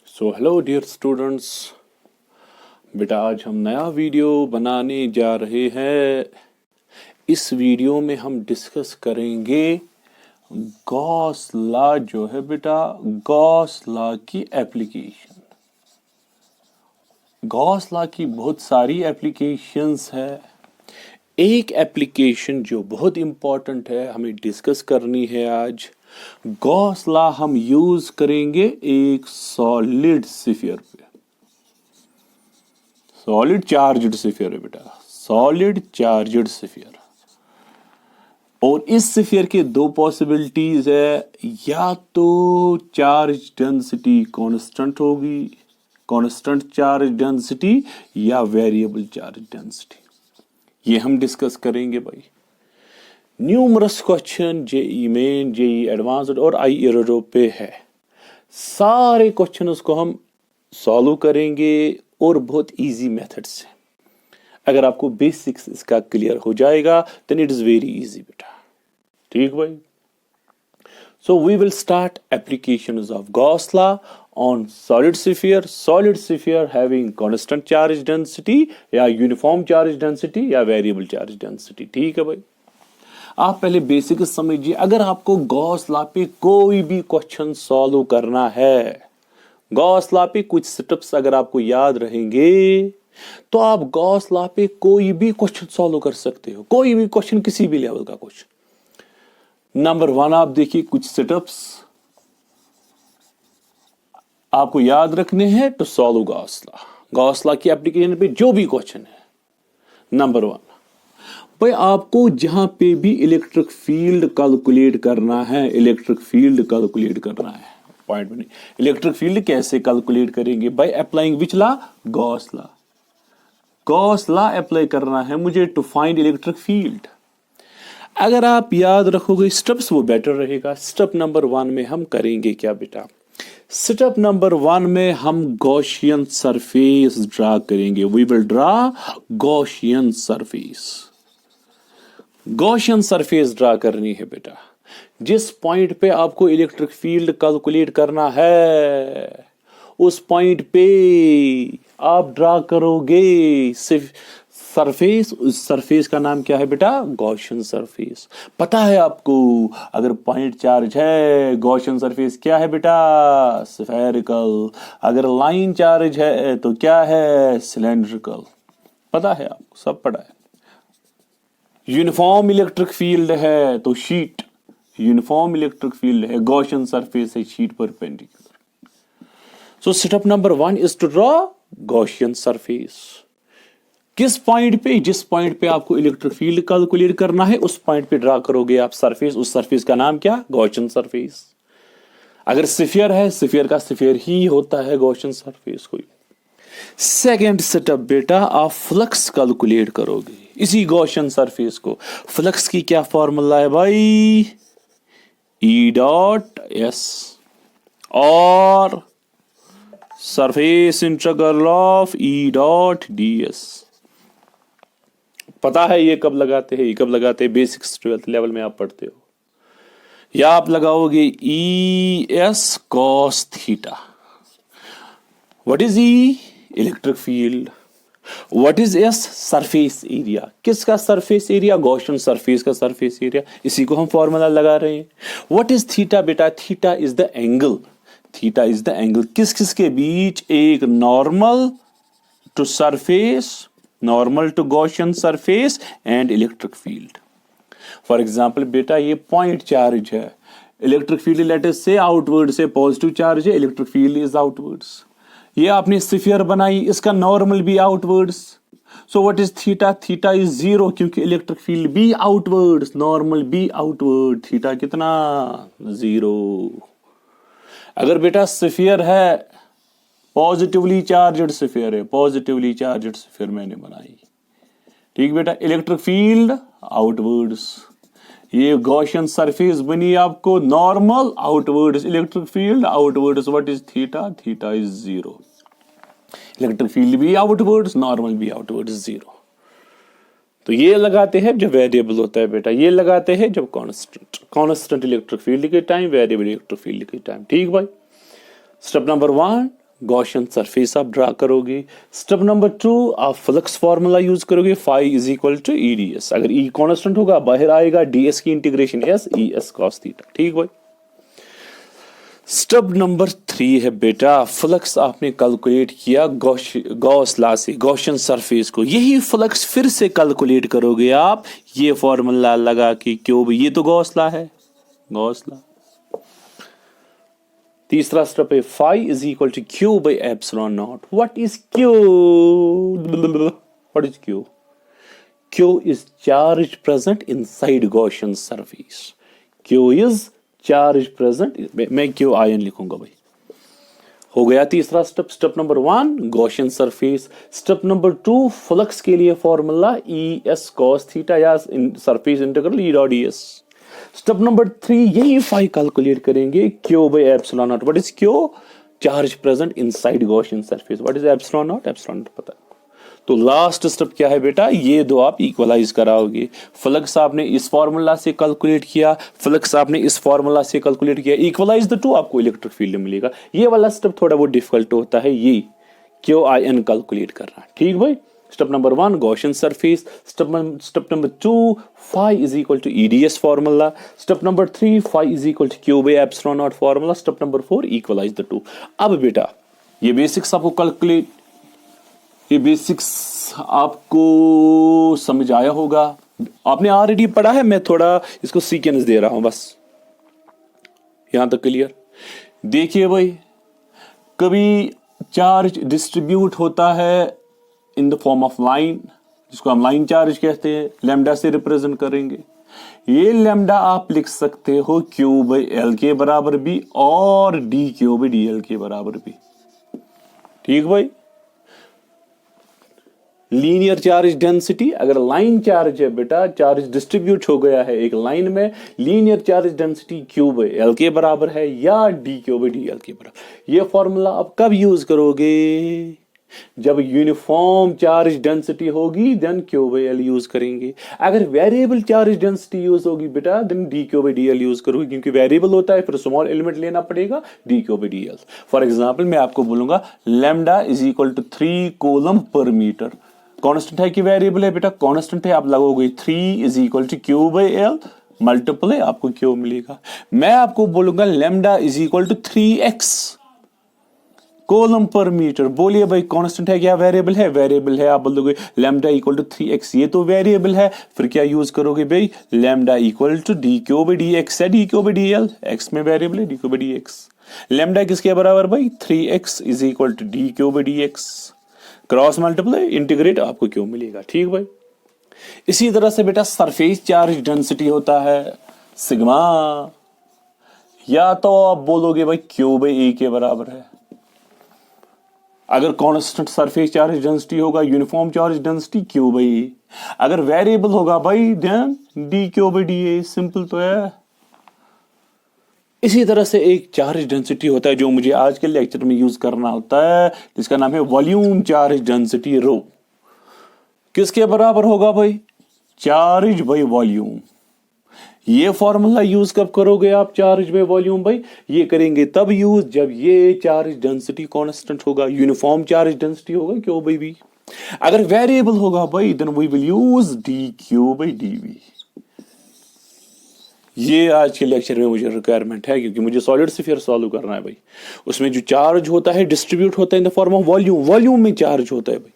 So hello dear students, बेटा आज हम नया वीडियो बनाने जा रहे हैं। इस वीडियो में हम डिस्कस करेंगे गॉस लॉ जो है बेटा, गॉस लॉ की एप्लीकेशन। गॉस लॉ की बहुत सारी एप्लीकेशंस है। एक एप्लीकेशन जो बहुत इंपॉर्टेंट है, हमें डिस्कस करनी है आज। गॉस लॉ हम यूज करेंगे एक सॉलिड स्फीयर पे। सॉलिड चार्ज्ड स्फीयर है बेटा, सॉलिड चार्ज्ड स्फीयर। और इस स्फीयर के दो पॉसिबिलिटीज है, या तो चार्ज डेंसिटी कांस्टेंट होगी, कांस्टेंट चार्ज डेंसिटी, या वेरिएबल चार्ज डेंसिटी। ये हम डिस्कस करेंगे भाई। Numerous question JEE Main, JEE advanced और IRRO पे है। सारे क्वेश्चंस को हम सॉल्व करेंगे और बहुत इजी मेथड से। अगर आपको बेसिक्स इसका क्लियर हो जाएगा then it is very easy बेटा। ठीक भाई। So we will start applications of Gauss law on solid sphere having constant charge density या uniform charge density या variable charge density। ठीक है भाई। आप पहले बेसिक समझिए। अगर आपको गॉस लॉ पे कोई भी क्वेश्चन सॉल्व करना है, गॉस लॉ पे कुछ स्टेप्स अगर आपको याद रहेंगे तो आप गॉस लॉ पे कोई भी क्वेश्चन सॉल्व कर सकते हो। कोई भी क्वेश्चन, किसी भी लेवल का क्वेश्चन। नंबर 1 आप देखिए, कुछ स्टेप्स आपको याद रखने हैं तो solve Gauss law. Gauss law की एप्लीकेशन पे जो भी क्वेश्चन है। नंबर 1 भाई, आपको जहां पे भी इलेक्ट्रिक फील्ड कैलकुलेट करना है, इलेक्ट्रिक फील्ड कैलकुलेट करना है। पॉइंट में इलेक्ट्रिक फील्ड कैसे कैलकुलेट करेंगे? By applying which law? Gauss law. Gauss law apply करना है मुझे टू फाइंड इलेक्ट्रिक फील्ड। अगर आप याद रखोगे स्टेप्स, वो बेटर रहेगा। स्टेप नंबर 1 में हम करेंगे क्या बेटा? स्टेप नंबर 1 में हम गॉसियन सरफेस ड्रा करेंगे। We will draw Gaussian surface. Gaussian surface draw करनी है बेटा। जिस पॉइंट पे आपको इलेक्ट्रिक फील्ड कैलकुलेट करना है, उस पॉइंट पे आप ड्रा करोगे सरफेस। उस सरफेस का नाम क्या है बेटा? Gaussian surface. पता है आपको, अगर पॉइंट चार्ज है, गॉसियन सरफेस क्या है बेटा? स्फेरिकल। अगर लाइन चार्ज है तो क्या है? सिलेंड्रिकल। पता है आपको, सब पढ़ा है। यूनिफॉर्म इलेक्ट्रिक फील्ड है तो शीट, यूनिफॉर्म इलेक्ट्रिक फील्ड है, गॉसियन सरफेस है, sheet perpendicular. So step number 1 is to draw Gaussian surface. किस पॉइंट पे? जिस पॉइंट पे आपको इलेक्ट्रिक फील्ड कैलकुलेट करना है, उस पॉइंट पे ड्रा करोगे आप सरफेस। उस सरफेस का नाम क्या? Gaussian surface. अगर स्फीयर है, स्फीयर का स्फीयर ही होता है गॉसियन सरफेस कोई। सेकेंड सेटअप बेटा, आप फ्लक्स कैलकुलेट करोगे इसी गॉसियन सरफेस को। फ्लक्स की क्या फॉर्मूला है भाई? E.S और सरफेस इंटीग्रल ऑफ E.ds। पता है ये कब लगाते हैं? ये कब लगाते हैं? बेसिक्स 12th लेवल में आप पढ़ते हो। या आप लगाओगे E.S cos theta. What is E? Electric field. What is S? Surface area. किसका सरफेस एरिया? गॉसियन सरफेस का सरफेस एरिया। इसी को हम फॉर्मूला लगा रहे हैं। व्हाट इज थीटा बेटा? Theta is the angle. Theta is the angle किस किस के बीच? एक normal to surface, normal to Gaussian surface and electric field. For example बेटा, ये पॉइंट चार्ज है, electric field let us say outward से पॉजिटिव चार्ज है, इलेक्ट्रिक फील्ड इज आउटवर्ड्स। ये आपने स्फीयर बनाई, इसका नॉर्मल भी outwards. So what is theta? Theta is 0 क्योंकि इलेक्ट्रिक फील्ड भी आउटवर्ड्स, नॉर्मल भी आउटवर्ड। थीटा कितना? 0। अगर बेटा स्फीयर है, पॉजिटिवली चार्जड स्फीयर है, पॉजिटिवली चार्जड स्फीयर मैंने बनाई, ठीक बेटा। Electric field outwards. ये गॉसियन सरफेस बनी आपको normal, outwards electric field, outwards what is theta? Theta is 0। Electric field भी आउटवर्ड्स, नॉर्मल भी आउटवर्ड्स 0। तो ये लगाते हैं जब वेरिएबल होता है बेटा, ये लगाते हैं जब कांस्टेंट। कांस्टेंट इलेक्ट्रिक फील्ड के टाइम, वेरिएबल इलेक्ट्रिक फील्ड के टाइम। ठीक भाई। स्टेप नंबर 1 गॉसियन सरफेस आप ड्रा करोगे। स्टेप नंबर 2 आप फ्लक्स फार्मूला यूज करोगे, phi is equal to E D S. अगर ई कांस्टेंट होगा बाहर आएगा डी एस की integration S E S cos theta. ठीक भाई। स्टेप नंबर 3 है बेटा, फ्लक्स आपने कैलकुलेट किया गॉस लॉ से गॉसियन सरफेस को, यही फ्लक्स फिर से कैलकुलेट करोगे आप ये फॉर्मूला लगा के क्यों, ये तो गॉस लॉ है, गॉस लॉ। तीसरा स्टेप है phi is equal to Q by epsilon naught. What is Q? What is Q? Q is charge present inside Gaussian surface. Q is charge present, मैं Q ion लिखूंगा भाई। हो गया तीसरा step. Step number 1 Gaussian surface. Step number 2 flux के लिए formula E S cos theta या surface integral E dot D S. Step number 3 यही फाई कैलकुलेट करेंगे q by epsilon naught. What is Q? Charge present inside Gaussian surface. What is epsilon not? Epsilon not पता है। तो last step क्या है बेटा, ये दो आप इक्वलाइज कराओगे। फ्लक्स आपने इस फॉर्मूला से कैलकुलेट किया, फ्लक्स आपने इस फॉर्मूला से कैलकुलेट किया, इक्वलाइज द टू, आपको इलेक्ट्रिक फील्ड मिलेगा। ये वाला स्टेप थोड़ा बहुत डिफिकल्ट होता है, ये क्यू आई एन कैलकुलेट करना। ठीक भाई। Step number 1 Gaussian surface. Step number 2 phi is equal to EDS formula. Step number 3 phi is equal to Q by epsilon naught formula. Step number 4 equalise the two. अब बेटा ये basics आपको calculate, ये basics आपको समझ आया होगा, आपने ऑलरेडी पढ़ा है, मैं थोड़ा इसको सीक्वेंस दे रहा हूं बस। यहां तक क्लियर? देखिए भाई, कभी चार्ज डिस्ट्रीब्यूट होता है in the form of line, जिसको हम लाइन चार्ज कहते हैं, लैम्डा से रिप्रेजेंट करेंगे। ये लैम्डा आप लिख सकते हो क्यू बाई एल के बराबर भी और d Q by D L के बराबर भी। ठीक भाई। लीनियर चार्ज डेंसिटी, अगर लाइन चार्ज है बेटा, चार्ज डिस्ट्रीब्यूट हो गया है एक लाइन में, linear charge density Q by L के बराबर है या D Q by D L के बराबर। ये फॉर्मूला आप कब यूज करोगे? जब यूनिफॉर्म चार्ज डेंसिटी होगी then Q by L use करेंगे। अगर वेरिएबल चार्ज डेंसिटी यूज होगी बेटा then D Q by D L use करोगे, क्योंकि वेरिएबल होता है, फिर स्मॉल एलिमेंट लेना पड़ेगा, D Q by D L. For example मैं आपको बोलूंगा lambda is equal to 3 coulomb per metre. Constant है कि वेरिएबल है बेटा? कांस्टेंट है, आप लगोगे 3 is equal to Q by L multiply, आपको क्यू मिलेगा। मैं आपको बोलूंगा lambda is equal to 3x coulomb per metre. बोलिए भाई कांस्टेंट है क्या वेरिएबल है? वेरिएबल है, आप बोलोगे लैम्डा इक्वल टू 3x, ये तो वेरिएबल है, फिर क्या यूज करोगे भाई? Lambda equal to D Q by D X है, D Q by D L, X में वेरिएबल है, D Q by D X. Lambda किसके बराबर भाई? 3x is equal to D Q by D X, cross multiply integrate, आपको क्यों मिलेगा। ठीक भाई। इसी तरह से बेटा सरफेस चार्ज डेंसिटी होता है सिग्मा, या तो आप बोलोगे भाई क्यू बाई ए के बराबर है। अगर कांस्टेंट सरफेस चार्ज डेंसिटी होगा, uniform charge density Q by a. अगर वेरिएबल होगा भाई then D Q by d a, simple तो है। इसी तरह से एक चार्ज डेंसिटी होता है जो मुझे आज के लेक्चर में यूज करना होता है, जिसका नाम है वॉल्यूम चार्ज डेंसिटी रो। किसके बराबर होगा भाई? Charge by volume. ये फॉर्मूला यूज कब करोगे आप? चार्ज बाई वॉल्यूम भाई ये करेंगे तब यूज जब ये चार्ज डेंसिटी कांस्टेंट होगा, यूनिफॉर्म चार्ज डेंसिटी होगा क्यू बाई वी। अगर वेरिएबल होगा भाई then we will use D Q by D we. ये आज के लेक्चर में मुझे रिक्वायरमेंट है, क्योंकि मुझे सॉलिड स्फीयर सॉल्व करना है भाई। उसमें जो चार्ज होता है डिस्ट्रीब्यूट होता है in the form of volume, volume में चार्ज होता है भाई।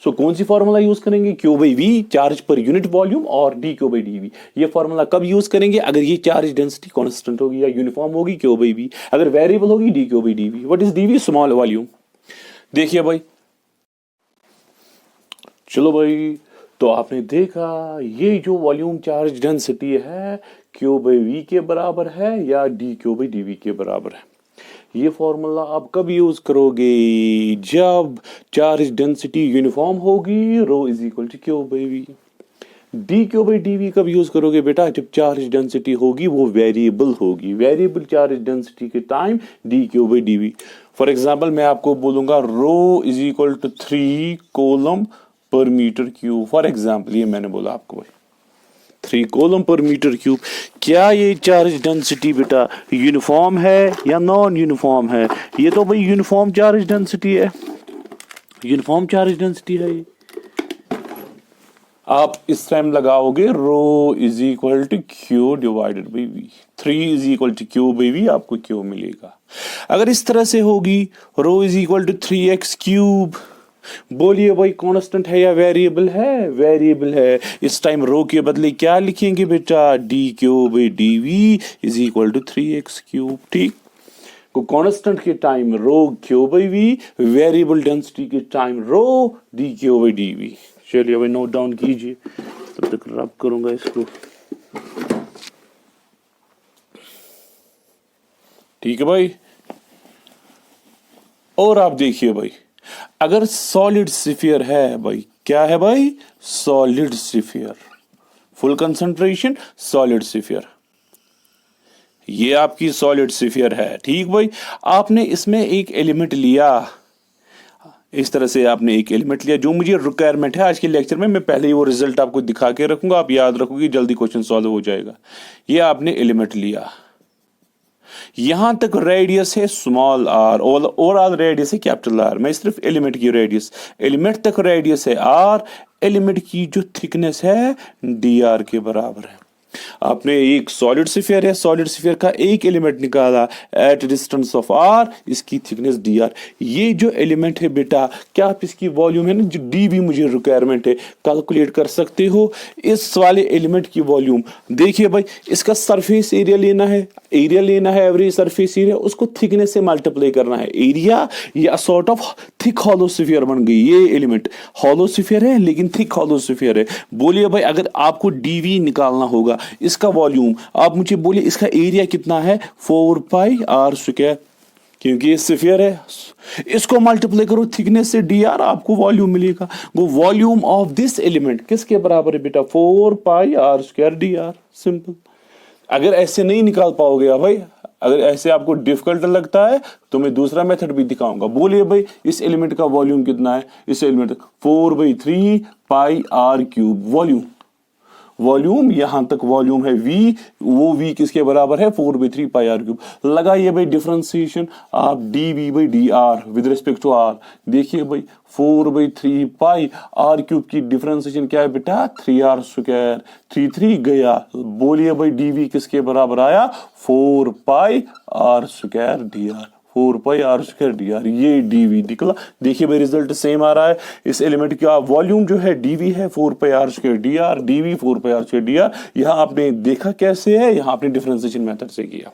सो कौन सी फॉर्मूला यूज करेंगे? Q by v, charge per unit volume, और d Q by D we. ये फॉर्मूला कब यूज करेंगे? अगर ये चार्ज डेंसिटी कांस्टेंट होगी या यूनिफॉर्म होगी क्यू बाई वी, अगर वेरिएबल होगी D Q by D V. What is D V? Small volume. देखिए भाई, चलो भाई, तो आपने देखा ये जो वॉल्यूम चार्ज डेंसिटी है क्यू बाई वी के बराबर है या D Q by D we के बराबर है। ये फॉर्मूला आप कब यूज करोगे? जब चार्ज डेंसिटी यूनिफॉर्म होगी, rho is equal to Q by v. D Q by D v कब यूज करोगे बेटा? जब चार्ज डेंसिटी होगी वो वेरिएबल होगी, वेरिएबल चार्ज डेंसिटी के time D Q by D v. For example मैं आपको बोलूंगा rho is equal to 3 coulomb per metre cube. For example ये मैंने बोला आपको भाई 3 कूलम पर मीटर क्यूब। क्या ये चार्ज डेंसिटी बेटा यूनिफॉर्म है या नॉन यूनिफॉर्म है? ये तो भाई यूनिफॉर्म चार्ज डेंसिटी है, यूनिफॉर्म चार्ज डेंसिटी है ये। आप इस टाइम लगाओगे rho is equal to q divided by v, 3 is equal to Q by v, आपको क्यू मिलेगा। अगर इस तरह से होगी rho is equal to 3x cube, बोलिए भाई कांस्टेंट है या वेरिएबल है? वेरिएबल है। इस टाइम रो के बदले क्या लिखेंगे बेटा? D Q by D v is equal to 3x cube. ठीक, को कांस्टेंट के time rho q by v, variable density के time rho d Q by D v. चलिए भाई नोट डाउन कीजिए, तब तक रब करूंगा इसको। ठीक है भाई। और आप देखिए भाई, अगर सॉलिड स्फीयर है भाई, क्या है भाई? Solid sphere, full concentration solid sphere, ये आपकी सॉलिड स्फीयर है। ठीक भाई, आपने इसमें एक एलिमेंट लिया, इस तरह से आपने एक एलिमेंट लिया जो मुझे रिक्वायरमेंट है आज के लेक्चर में, मैं पहले ही वो रिजल्ट आपको दिखा के रखूंगा, आप याद रखोगे, जल्दी क्वेश्चन सॉल्व हो जाएगा। ये आपने एलिमेंट लिया, यहां तक रेडियस है स्मॉल आर और ओवरऑल रेडियस है कैपिटल आर। मैं सिर्फ एलिमेंट की रेडियस, एलिमेंट तक रेडियस है आर, एलिमेंट की जो थिकनेस है डी आर के बराबर है। आपने एक सॉलिड स्फीयर है, सॉलिड स्फीयर का एक एलिमेंट निकाला एट डिस्टेंस ऑफ आर, इसकी थिकनेस डी आर। ये जो एलिमेंट है बेटा, क्या आप इसकी वॉल्यूम है ना, जो डी भी मुझे रिक्वायरमेंट है, कैलकुलेट कर सकते हो? इस वाले एलिमेंट की वॉल्यूम देखिए भाई, इसका सरफेस एरिया लेना है, एरिया लेना है एवरेज सरफेस एरिया, उसको थिकनेस से मल्टीप्लाई करना है। एरिया या sort of thick hollow sphere बन गई ये एलिमेंट, हॉलो स्फीयर है लेकिन थिक हॉलो स्फीयर है। बोलिए भाई, अगर आपको डीवी निकालना होगा, इसका वॉल्यूम आप मुझे बोलिए, इसका एरिया कितना है? 4 पाई आर स्क्वायर, क्योंकि ये स्फीयर है, इसको मल्टीप्लाई करो थिकनेस से डी आर, आपको वॉल्यूम मिलेगा। वो वॉल्यूम ऑफ दिस एलिमेंट किसके बराबर है बेटा? 4 pi are square D r. Simple. अगर ऐसे नहीं निकाल पाओगे भाई, अगर ऐसे आपको डिफिकल्ट लगता है तो मैं दूसरा मेथड भी दिखाऊंगा। बोलिए भाई, इस एलिमेंट का वॉल्यूम कितना है? इस element 4/3 pi are cube volume, volume यहां तक वॉल्यूम है v, वो v किसके बराबर है? 4/3 पाई आर क्यूब। लगाइए भाई डिफरेंशिएशन, आप dv by D R with respect to r। देखिए भाई 4/3 पाई आर क्यूब की डिफरेंशिएशन क्या है बेटा? 3r स्क्वायर, 3 गया। बोलिए भाई dv किसके बराबर आया? 4 pi are square D r, 4 pi are square D r, ये डीवी निकला। देखिए भाई रिजल्ट सेम आ रहा है। इस एलिमेंट का वॉल्यूम जो है डीवी है 4 pi are square D r, d v 4 pi are square D r. यहां आपने देखा कैसे है, यहां आपने डिफरेंशिएशन मेथड से किया।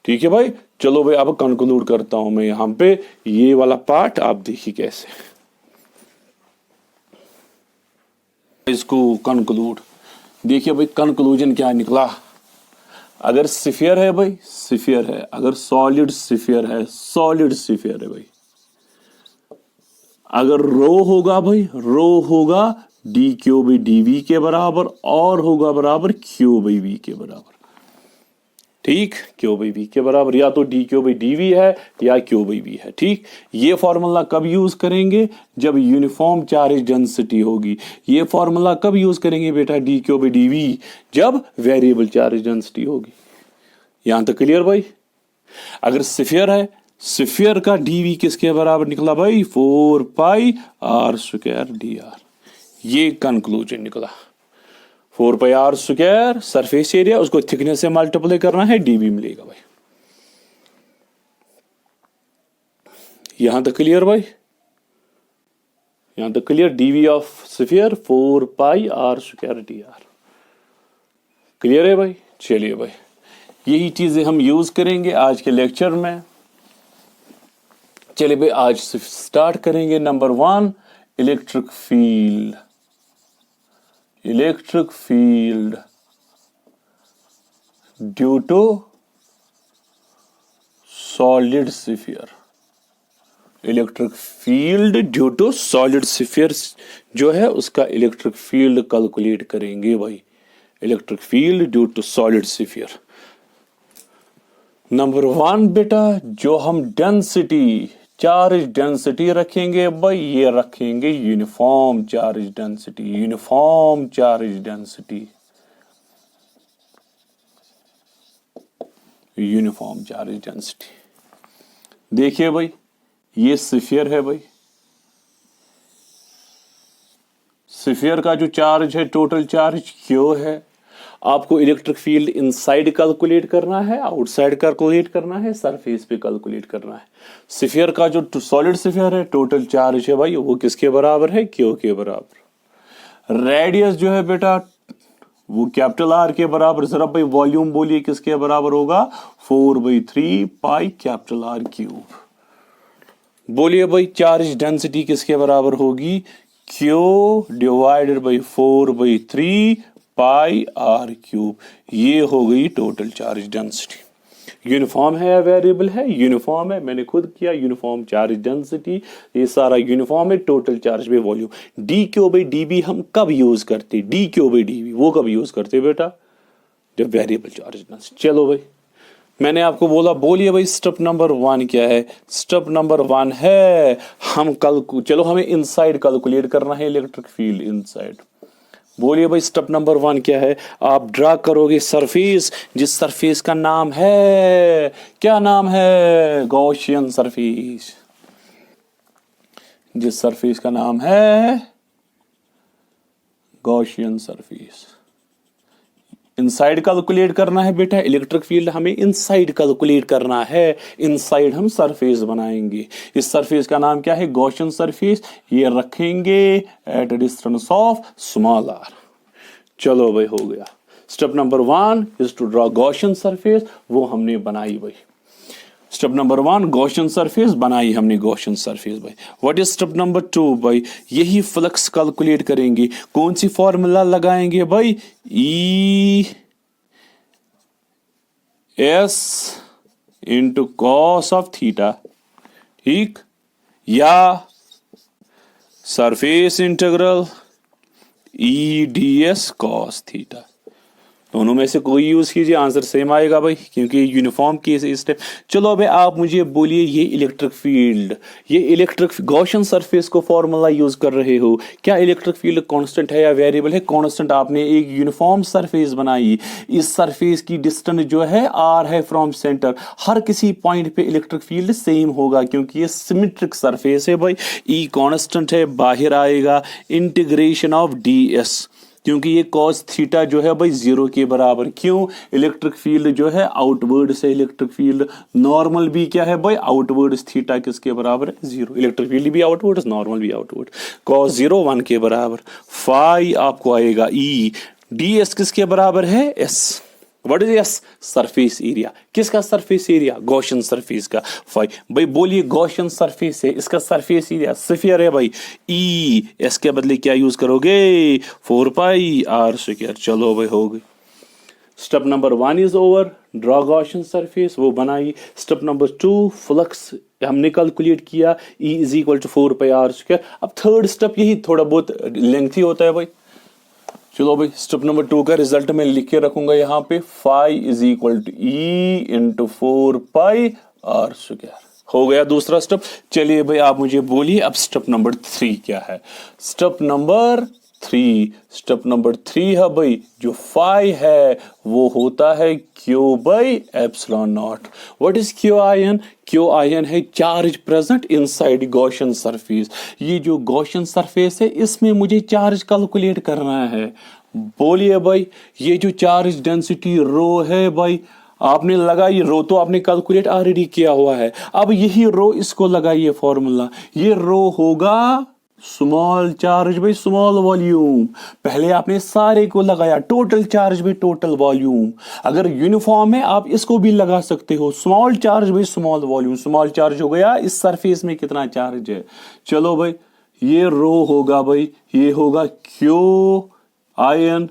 ठीक है भाई, चलो भाई अब कंक्लूड करता हूं मैं यहां पे, ये वाला पार्ट आप देखिए कैसे इसको कंक्लूड। देखिए भाई कंक्लूजन क्या निकला। अगर स्फीयर है भाई, स्फीयर है, अगर सॉलिड स्फीयर है, सॉलिड स्फीयर है भाई, अगर रो होगा भाई, रो होगा D Q by D we के बराबर और होगा बराबर क्यू बाई वी के बराबर। ठीक, क्यू बाई वी के बराबर, या तो D Q by D we है या क्यू बाई वी है। ठीक, ये फॉर्मूला कब यूज करेंगे? जब यूनिफॉर्म चार्ज डेंसिटी होगी। ये फॉर्मूला कब यूज करेंगे बेटा? D Q by D V, जब वेरिएबल चार्ज डेंसिटी होगी। यहां तक क्लियर भाई? अगर स्फीयर है, स्फीयर का डीवी किसके बराबर निकला भाई? 4 pi are square D r. ये कंक्लूजन निकला। 4 pi are square surface area, उसको थिकनेस से मल्टीप्लाई करना है, डीवी मिलेगा भाई। यहां तक क्लियर भाई? यहां तक clear? DV of sphere 4 pi are square D R. Clear है भाई? चलिए भाई, यही चीजें हम यूज करेंगे आज के लेक्चर में। चलिए भाई आज से स्टार्ट करेंगे। Number 1, electric field. Electric field due to solid sphere. Electric field due to solid sphere जो है उसका इलेक्ट्रिक फील्ड कैलकुलेट करेंगे भाई। Electric field due to solid sphere. Number 1 बेटा, जो हम डेंसिटी, चार्ज डेंसिटी रखेंगे भाई, ये रखेंगे uniform charge density. Uniform charge density, uniform charge density. देखिए भाई, ये स्फीयर है भाई, स्फीयर का जो चार्ज है, टोटल चार्ज क्यू है। आपको इलेक्ट्रिक फील्ड इनसाइड कैलकुलेट करना है, आउटसाइड कैलकुलेट करना है, सरफेस पे कैलकुलेट करना है। स्फीयर का जो सॉलिड स्फीयर है, टोटल चार्ज है भाई, वो किसके बराबर है? क्यू के बराबर। रेडियस जो है बेटा, वो कैपिटल आर के बराबर। जरा भाई वॉल्यूम बोलिए किसके बराबर होगा? 4/3 पाई कैपिटल आर क्यूब। बोलिए भाई चार्ज डेंसिटी किसके बराबर होगी? Q divided by 4/3 pi are cube. ये हो गई टोटल चार्ज डेंसिटी। यूनिफॉर्म है या वेरिएबल है? यूनिफॉर्म है, मैंने खुद किया। यूनिफॉर्म चार्ज डेंसिटी, ये सारा यूनिफॉर्म है। Total charge by volume. D Q by D V हम कब यूज करते? D Q by D V वो कब यूज करते बेटा? जब वेरिएबल चार्ज डेंसिटी। चलो भाई, मैंने आपको बोला, बोलिए भाई स्टेप नंबर 1 क्या है? स्टेप नंबर 1 है हम चलो हमें इनसाइड कैलकुलेट करना है इलेक्ट्रिक फील्ड इनसाइड। बोलिए भाई स्टेप नंबर 1 क्या है? आप ड्रा करोगे सरफेस, जिस सरफेस का नाम है, क्या नाम है? Gaussian surface. जिस सरफेस का नाम है गॉसियन सरफेस। इनसाइड कैलकुलेट करना है बेटा, इलेक्ट्रिक फील्ड हमें इनसाइड कैलकुलेट करना है। इनसाइड हम सरफेस बनाएंगे। इस सरफेस का नाम क्या है? Gaussian surface. ये रखेंगे at a distance of small R. चलो भाई, हो गया। Step number 1 is to draw Gaussian surface, वो हमने बनाई भाई। स्टेप नंबर 1 गॉसियन सरफेस बनाई हमने, गॉसियन सरफेस भाई। व्हाट इज स्टेप नंबर 2 भाई? यही फ्लक्स कैलकुलेट करेंगे। कौन सी फॉर्मूला लगाएंगे भाई? E S into cos of theta, ठीक, या surface integral E D S cos theta. दोनों में से कोई यूज कीजिए, आंसर सेम आएगा भाई, क्योंकि यूनिफॉर्म केस इस टाइप। चलो भाई, आप मुझे बोलिए, ये इलेक्ट्रिक फील्ड, ये इलेक्ट्रिक गॉसियन सरफेस को फॉर्मूला यूज कर रहे हो, क्या इलेक्ट्रिक फील्ड कांस्टेंट है या वेरिएबल है? कांस्टेंट। आपने एक यूनिफॉर्म सरफेस बनाई, इस सरफेस की डिस्टेंस जो है आर है फ्रॉम सेंटर। हर किसी पॉइंट पे इलेक्ट्रिक फील्ड सेम होगा, क्योंकि ये सिमेट्रिक सरफेस है भाई। ई कांस्टेंट है, बाहर आएगा इंटीग्रेशन ऑफ डी एस, क्योंकि ये कॉस थीटा जो है भाई 0 के बराबर। क्यों? इलेक्ट्रिक फील्ड जो है आउटवर्ड से, इलेक्ट्रिक फील्ड नॉर्मल भी क्या है भाई? आउटवर्ड। थीटा किसके बराबर है? 0। इलेक्ट्रिक फील्ड भी आउटवर्ड, नॉर्मल भी आउटवर्ड। कॉस 0 1 के बराबर। फाई आपको आएगा ई। डी एस किसके बराबर है? S. What is S? Surface area. किसका सरफेस एरिया? गॉसियन सरफेस का। फाइव भाई, बोलिए गॉसियन सरफेस है, इसका सरफेस एरिया स्फीयर है भाई। ई एस के बदले क्या यूज करोगे? 4 पाई आर स्क्वायर। चलो भाई, हो गई। Step number 1 is over, draw Gaussian surface, वो बनाई। स्टेप नंबर 2 फ्लक्स हमने कैलकुलेट किया, E is equal to 4 pi are square. अब थर्ड स्टेप यही थोड़ा बहुत लेंथी होता है भाई। चलो भाई, स्टेप नंबर 2 का रिजल्ट मैं लिख के रखूंगा यहाँ पे। Phi is equal to E into 4 pi are square. हो गया दूसरा स्टेप। चलिए भाई, आप मुझे बोलिए अब स्टेप नंबर 3 क्या है? स्टेप नंबर 3 है भाई, जो फाई है वो होता है Q by epsilon naught. What is Q I n? Q I n है charge present inside Gaussian surface. ये जो गॉसियन सरफेस है, इसमें मुझे चार्ज कैलकुलेट करना है। बोलिए भाई, ये जो चार्ज डेंसिटी रो है भाई, आपने लगाई रो, तो आपने कैलकुलेट ऑलरेडी किया हुआ है। अब यही रो इसको लगाइए फॉर्मूला। ये रो होगा small charge by small volume. पहले आपने सारे को लगाया, total charge by total volume. अगर यूनिफॉर्म है आप इसको भी लगा सकते हो, small charge by small volume. Small charge हो गया, इस सरफेस में कितना चार्ज है। चलो भाई, ये रो होगा भाई, ये होगा क्यू आयन,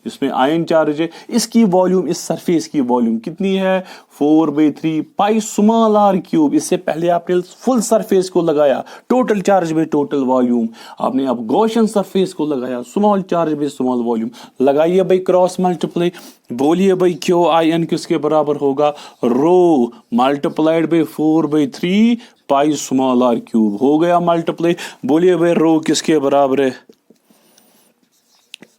इसमें आयन चार्ज है। इसकी वॉल्यूम, इस सरफेस की वॉल्यूम कितनी है? 4/3 पाई स्मॉल आर क्यूब। इससे पहले आपने फुल सरफेस को लगाया, total charge by total volume. आपने अब गॉसियन सरफेस को लगाया, small charge by small volume. लगाइए भाई क्रॉस मल्टीप्लाई। बोलिए भाई क्यू आई एन किसके बराबर होगा? Rho multiplied by 4/3 pi small are cube. हो गया मल्टीप्लाई। बोलिए भाई रो किसके बराबर है?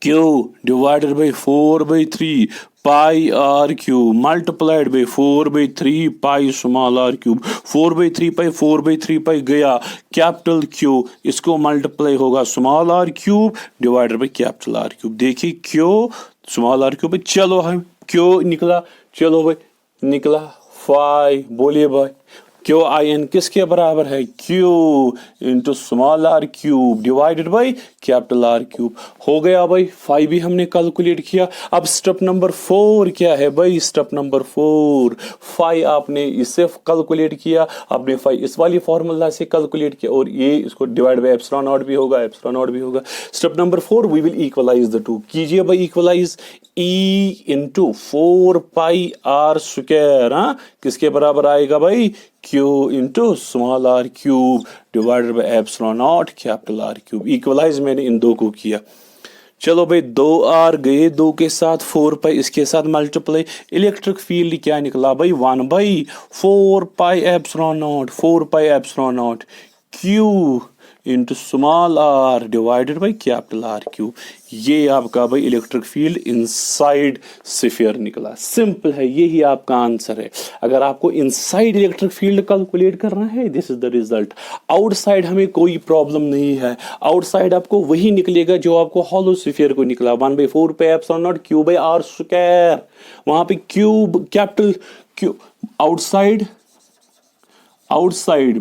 Q divided by 4 by 3 pi r cube multiplied by 4 by 3 pi small r cube. 4 by 3 pi 4 by 3 pi गया कैपिटल Q, इसको मल्टीप्लाई होगा small r cube divided by capital R cube. देखिए Q स्मॉल r क्यूब. चलो हम Q निकला, चलो भाई निकला 5. बोलिए भाई क्यू आई एन किसके बराबर है? Q into small are cube divided by capital R cube. हो गया भाई. 5 भी हमने कैलकुलेट किया. अब स्टेप नंबर 4 क्या है भाई? स्टेप नंबर 4 5 आपने इससे कैलकुलेट किया, आपने 5 इस वाली फॉर्मूला से कैलकुलेट किया और ये इसको डिवाइड बाई एप्सिलॉन नॉट भी होगा, एप्सिलॉन नॉट भी होगा. Step number 4 we will equalise the two. कीजिए भाई equalise. E into 4 pi are square किसके बराबर आएगा भाई? Q into small are cube divided by epsilon naught capital R cube. Equalise मैंने इन दो को किया. चलो भाई 2 आर गए, 2 के साथ 4 पाई इसके साथ मल्टीप्लाई. इलेक्ट्रिक फील्ड क्या निकला भाई? 1 by 4 pi epsilon naught, 4 pi epsilon naught Q into small are divided by capital R cube. ये आपका भाई इलेक्ट्रिक फील्ड इनसाइड स्फीयर निकला. सिंपल है, यही आपका आंसर है. अगर आपको इनसाइड इलेक्ट्रिक फील्ड कैलकुलेट करना है, this is the result. Outside हमें कोई प्रॉब्लम नहीं है. आउटसाइड आपको वही निकलेगा जो आपको हॉलो स्फीयर को निकला. 1 by 4 pi epsilon naught Q by are square. वहां पे क्यूब कैपिटल क्यू. आउटसाइड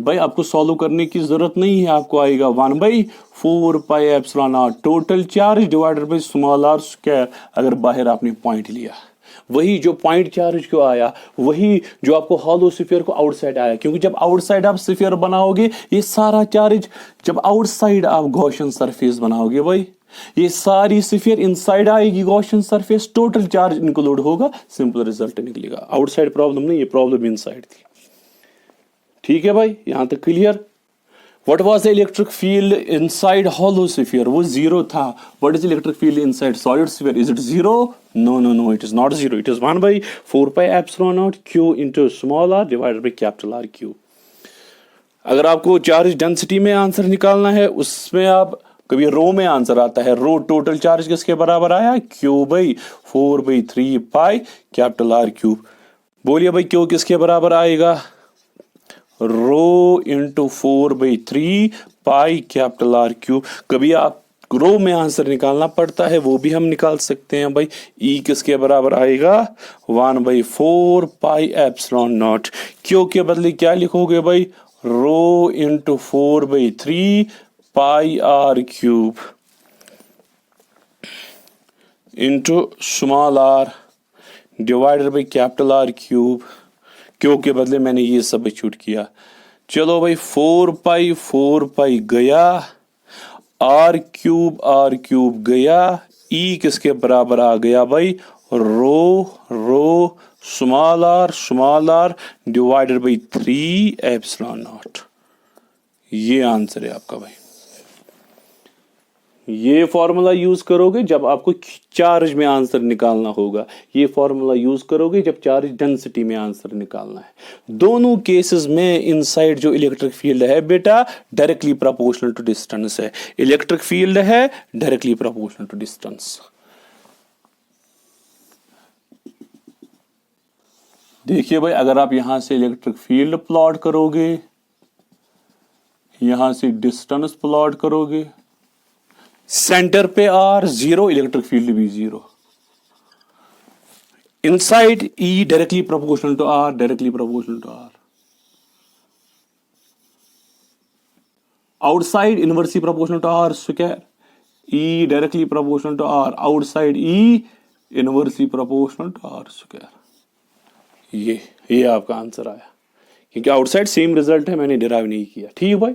भाई आपको सॉल्व करने की जरूरत नहीं है. आपको आएगा 1 by 4 pi epsilon naught total charge divided by small R square. अगर बाहर आपने पॉइंट लिया, वही जो पॉइंट चार्ज को आया वही जो आपको हॉलो स्फीयर को आउटसाइड आया. क्योंकि जब आउटसाइड आप स्फीयर बनाओगे, ये सारा चार्ज जब आउटसाइड आप गॉसियन सरफेस बनाओगे भाई, ये सारी स्फीयर इनसाइड आएगी Gaussian surface, total charge include होगा, सिंपल रिजल्ट निकलेगा. आउटसाइड प्रॉब्लम नहीं, ये प्रॉब्लम इनसाइड थी. ठीक है भाई, यहां तक clear. What was the electric field inside hollow sphere? वो जीरो था. What is electric field inside solid sphere? Is it zero? No no no, it is not zero. It is 1 by 4 pi epsilon naught Q into small are divided by capital R Q. अगर आपको charge density में answer निकालना है, उसमें आप कभी रो में answer आता है. रो टोटल चार्ज किसके बराबर आया? Q by 4 by 3 pi capital R cube. बोलिए भाई क्यू किसके बराबर आएगा? Rho into 4 by 3 pi capital R cube. कभी आप रो में आंसर निकालना पड़ता है, वो भी हम निकाल सकते हैं भाई. ई किसके बराबर आएगा? 1 by 4 pi epsilon naught. Q के बदले क्या लिखोगे भाई? Rho into 4 by 3 pi are cube into small are divided by capital R cube. क्यों के बदले मैंने ये सब्स्टिट्यूट किया. चलो भाई 4 पाई गया, आर क्यूब गया. ई किसके बराबर आ गया भाई? Rho small are divided by 3 epsilon naught. ये आंसर है आपका भाई. ये फॉर्मूला यूज करोगे जब आपको चार्ज में आंसर निकालना होगा. ये फॉर्मूला यूज करोगे जब चार्ज डेंसिटी में आंसर निकालना है. दोनों केसेस में इनसाइड जो इलेक्ट्रिक फील्ड है बेटा डायरेक्टली प्रोपोर्शनल टू डिस्टेंस है. इलेक्ट्रिक फील्ड है डायरेक्टली प्रोपोर्शनल टू डिस्टेंस. देखिए भाई, अगर आप यहां से इलेक्ट्रिक फील्ड प्लॉट करोगे, यहां से डिस्टेंस प्लॉट करोगे, सेंटर पे आर जीरो, इलेक्ट्रिक फील्ड भी zero. Inside E directly proportional to R, directly proportional to R. Outside inversely proportional to R square. E directly proportional to R, outside E inversely proportional to R square. ये आपका answer आया. क्योंकि outside same result है, मैंने derive नहीं किया. ठीक है भाई,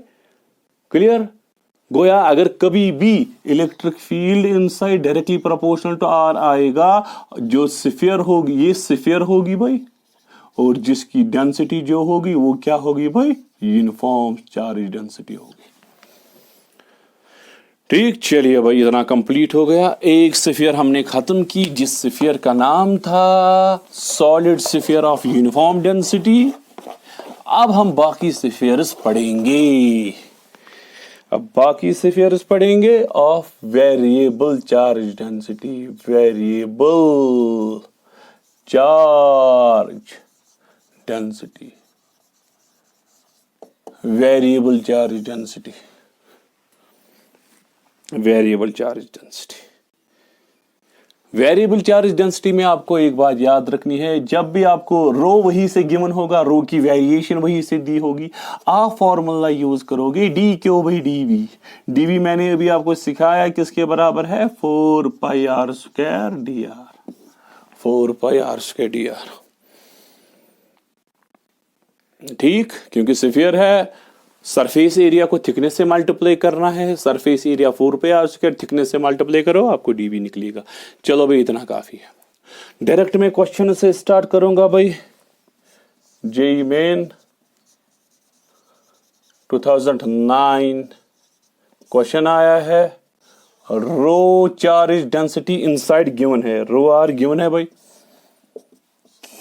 क्लियर. गोया अगर कभी भी electric field inside directly proportional to R आएगा, जो स्फीयर होगी ये स्फीयर होगी भाई, और जिसकी डेंसिटी जो होगी वो क्या होगी भाई? यूनिफॉर्म चार्ज डेंसिटी होगी. ठीक, चलिए भाई इतना कंप्लीट हो गया. एक स्फीयर हमने खत्म की, जिस स्फीयर का नाम था solid sphere of uniform density. अब हम बाकी स्फीयर्स पढ़ेंगे. अब बाकी स्फीयर्स पढ़ेंगे of variable charge density, variable charge density, variable charge density, variable charge density. Variable charge density में आपको एक बात याद रखनी है, जब भी आपको रो वही से गिवन होगा, रो की वेरिएशन वही से दी होगी, आप फॉर्मूला यूज करोगे d Q by D v. D v मैंने अभी आपको सिखाया किसके बराबर है, 4 pi are square D r, 4 pi are square D r. ठीक, क्योंकि स्फीयर है, सरफेस एरिया को थिकनेस से मल्टीप्लाई करना है, surface area 4 pi are square, thickness से मल्टीप्लाई करो आपको डीवी निकलेगा। चलो भाई इतना काफी है। डायरेक्ट मैं क्वेश्चन से स्टार्ट करूंगा भाई। जेई मेन 2009 क्वेश्चन आया है, rho charge density inside given है, रो आर गिवन है भाई,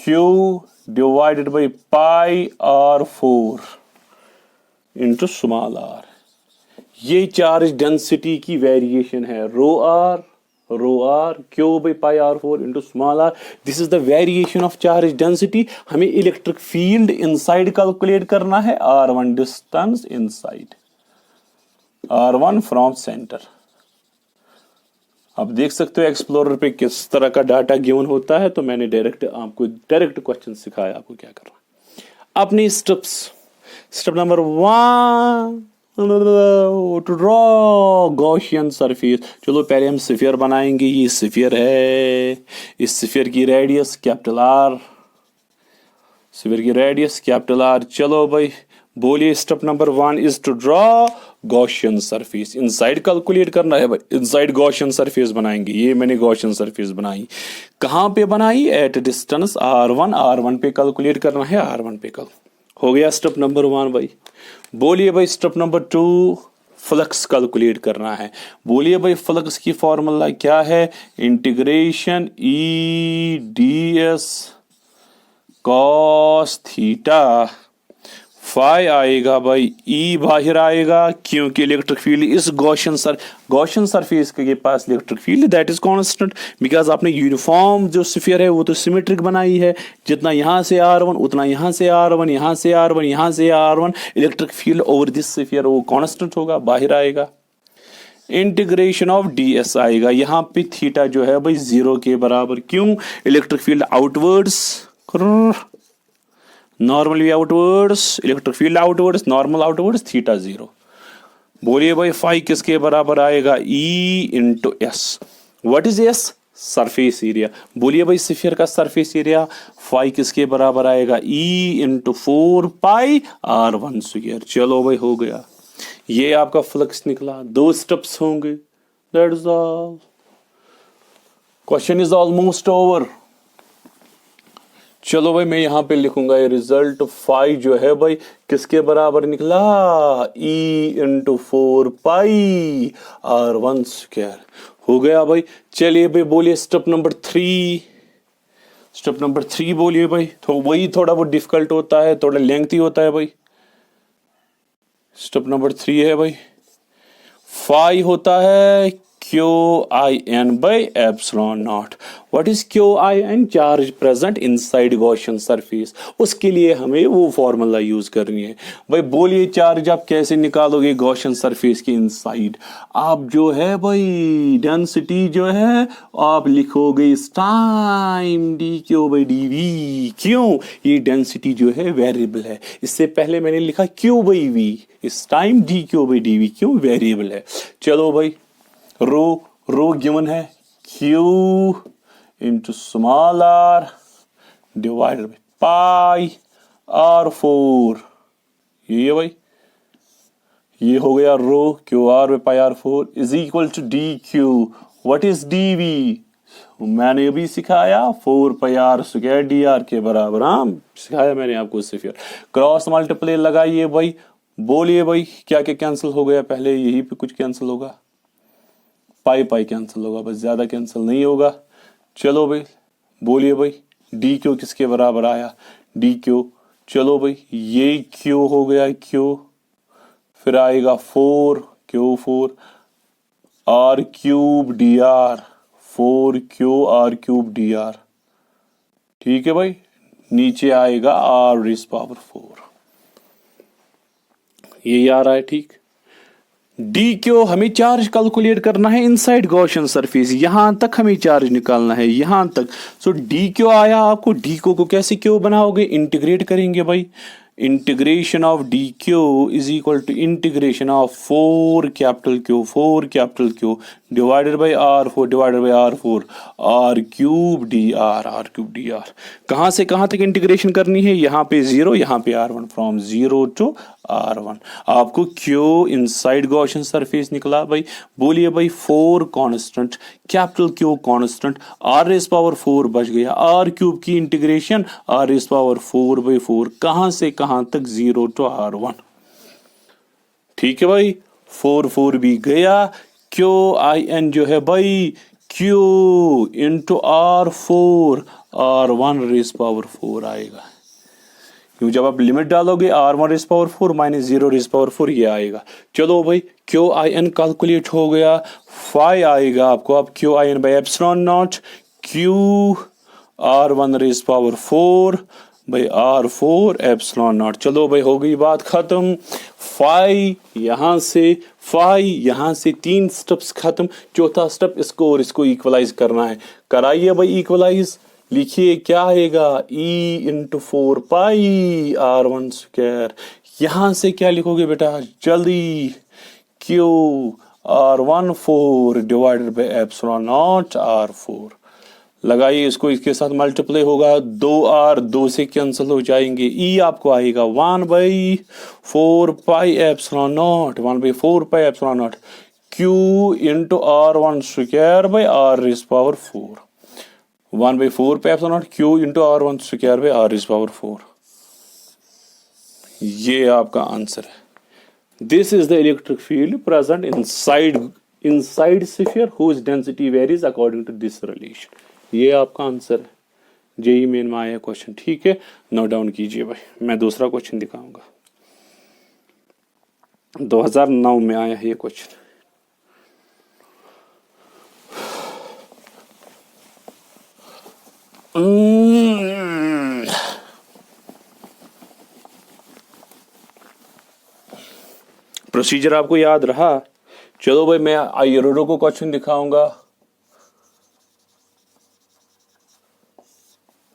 q divided by pi r 4 into small r. ये चार्ज डेंसिटी की वेरिएशन है, rho r q by pi r 4 into small r. This is the variation of charge density. हमें electric field inside calculate करना है, R1 distance inside, R1 from centre. आप देख सकते हो एक्सप्लोरर पे किस तरह का डाटा गिवन होता है, तो मैंने आपको डायरेक्ट क्वेश्चन सिखाया आपको क्या करना है। अपनी steps, step number 1 to draw Gaussian surface. चलो पहले हम स्फीयर बनाएंगे। ये स्फीयर है, इस स्फीयर की रेडियस कैपिटल आर, स्फीयर की रेडियस कैपिटल आर। चलो भाई बोलिए, step number 1 is to draw Gaussian surface. Inside calculate करना है भाई, इनसाइड गॉसियन सरफेस बनाएंगे। ये मैंने गॉसियन सरफेस बनाई, कहां पे बनाई, एट डिस्टेंस R1 पे कैलकुलेट करना है, R1 पे कल हो गया स्टेप नंबर 1 भाई। बोलिए भाई स्टेप नंबर 2, फ्लक्स कैलकुलेट करना है। बोलिए भाई फ्लक्स की फॉर्मूला क्या है, integration E D S cos theta, phi आएगा भाई, ई बाहर आएगा, क्योंकि इलेक्ट्रिक फील्ड इस गॉसियन सरफेस के पास electric field that is constant, because आपने यूनिफॉर्म जो स्फीयर है वो तो सिमेट्रिक बनाई है, जितना यहां से R1 उतना यहां से R1, यहां से R1, यहां से R1, electric field over this sphere वो कांस्टेंट होगा, बाहर आएगा। इंटीग्रेशन ऑफ ds आएगा, यहां पे थीटा जो है भाई 0 के बराबर, क्यों, electric field outwards, normal way outwards, electric field outwards, normal outwards, theta 0। बोलिए भाई फाई किसके बराबर आएगा, E into S. What is S, surface area. बोलिए भाई स्फीयर का सरफेस एरिया, फाई किसके बराबर आएगा, E इंटू 4 पाई R1 स्क्वायर। चलो भाई हो गया, ये आपका फ्लक्स निकला। 2 स्टेप्स होंगे, that is all, question is almost over. चलो भाई मैं यहां पे लिखूंगा ये रिजल्ट, फाई जो है भाई किसके बराबर निकला, E इंटू 4 पाई R1 स्क्वायर। हो गया भाई। चलिए भाई बोलिए स्टेप नंबर 3, स्टेप नंबर 3 बोलिए भाई। तो वही थोड़ा बहुत डिफिकल्ट होता है, थोड़ा लेंथी होता है भाई। स्टेप नंबर 3 है भाई, फाई होता है QIN by epsilon naught। What is QIN? Charge present inside Gaussian surface. उसके लिए हमें वो फॉर्मूला यूज करनी है भाई। बोलिए चार्ज आप कैसे निकालोगे गॉसियन सरफेस के इनसाइड। आप जो है भाई डेंसिटी जो है आप लिखोगे इस time D Q by D V. क्यों, ये डेंसिटी जो है वेरिएबल है, इससे पहले मैंने लिखा क्यू बाई वी, इस time D Q by D V, क्यों, वेरिएबल है। चलो भाई रो गिवन है, Q into small r divided by pi R4। ये है भाई, ये हो गया rho QR by pi R4 is equal to DQ। What is DV, मैंने अभी सिखाया 4 पाई R स्क्वायर DR के बराबर। हाँ सिखाया मैंने आपको स्फीयर। क्रॉस मल्टीप्लाई लगाइए भाई। बोलिए भाई क्या क्या कैंसिल हो गया, पहले यही पे कुछ कैंसिल होगा, पाई पाई कैंसिल होगा, बस ज्यादा कैंसिल नहीं होगा। चलो भाई बोलिए भाई डी क्यू किसके बराबर आया, डी क्यू। चलो भाई ये क्यू हो गया, क्यू फिर आएगा 4 Q4 R cube dr 4QR cube dr। ठीक है भाई, नीचे आएगा R रेज़ पावर 4। ये आ रहा है ठीक। डी क्यू हमें चार्ज कैलकुलेट करना है इनसाइड गॉसियन सरफेस, यहां तक हमें चार्ज निकालना है, यहां तक। सो डी क्यू आया आपको, डी क्यू को कैसे क्यू बनाओगे, इंटीग्रेट करेंगे भाई। Integration of D Q is equal to integration of 4 capital Q divided by R4 divided by R4 R cube D R. कहां से कहां तक इंटीग्रेशन करनी है, यहां पे 0, यहां पे R1, फ्रॉम 0 टू R1। आपको क्यू इनसाइड गॉसियन सरफेस निकला भाई। बोलिए भाई 4 constant, capital Q constant, R raise power 4 बच गया, R क्यूब की इंटीग्रेशन R रेज़ पावर 4/4, कहां से कहां तक 0 टू R1। ठीक है भाई, 4 भी गया। क्यू आई एन जो है भाई Q into R4 R1 raise power 4 आएगा, क्यों जब आप लिमिट डालोगे R1 raise power 4 minus 0 rays power 4 ये आएगा। चलो भाई क्यू आई एन कैलकुलेट हो गया, फाई आएगा आपको अब Q I N by epsilon naught Q R1 raise power 4 भाई R4 एप्सिलॉन नॉट। चलो भाई हो गई बात खत्म। फाई यहां से 3 स्टेप्स खत्म, चौथा स्टेप इसको और इसको इक्वलाइज करना है। कराइए भाई इक्वलाइज, लिखिए क्या आएगा E इंटू 4 पाई R1 स्क्वायर। यहां से क्या लिखोगे बेटा जल्दी, Q R1 4 divided by epsilon not R4। लगाइए इसको, इसके साथ मल्टीप्लाई होगा, 2R 2 से कैंसिल हो जाएंगे, E आपको आएगा 1/4 pi epsilon naught, 1/4 pi epsilon naught Q into R1 square by R raise power 4, 1/4 pi epsilon naught Q into R1 square by R raise power 4। ये आपका आंसर है। This is the electric field present inside sphere whose density varies according to this relation. ये आपका answer है, JEE main में आया question. ठीक है, नोट डाउन कीजिए भाई। मैं दूसरा क्वेश्चन दिखाऊंगा, 2009 में आया है ये क्वेश्चन। प्रोसीजर आपको याद रहा। चलो भाई मैं आईरोडो को क्वेश्चन दिखाऊंगा।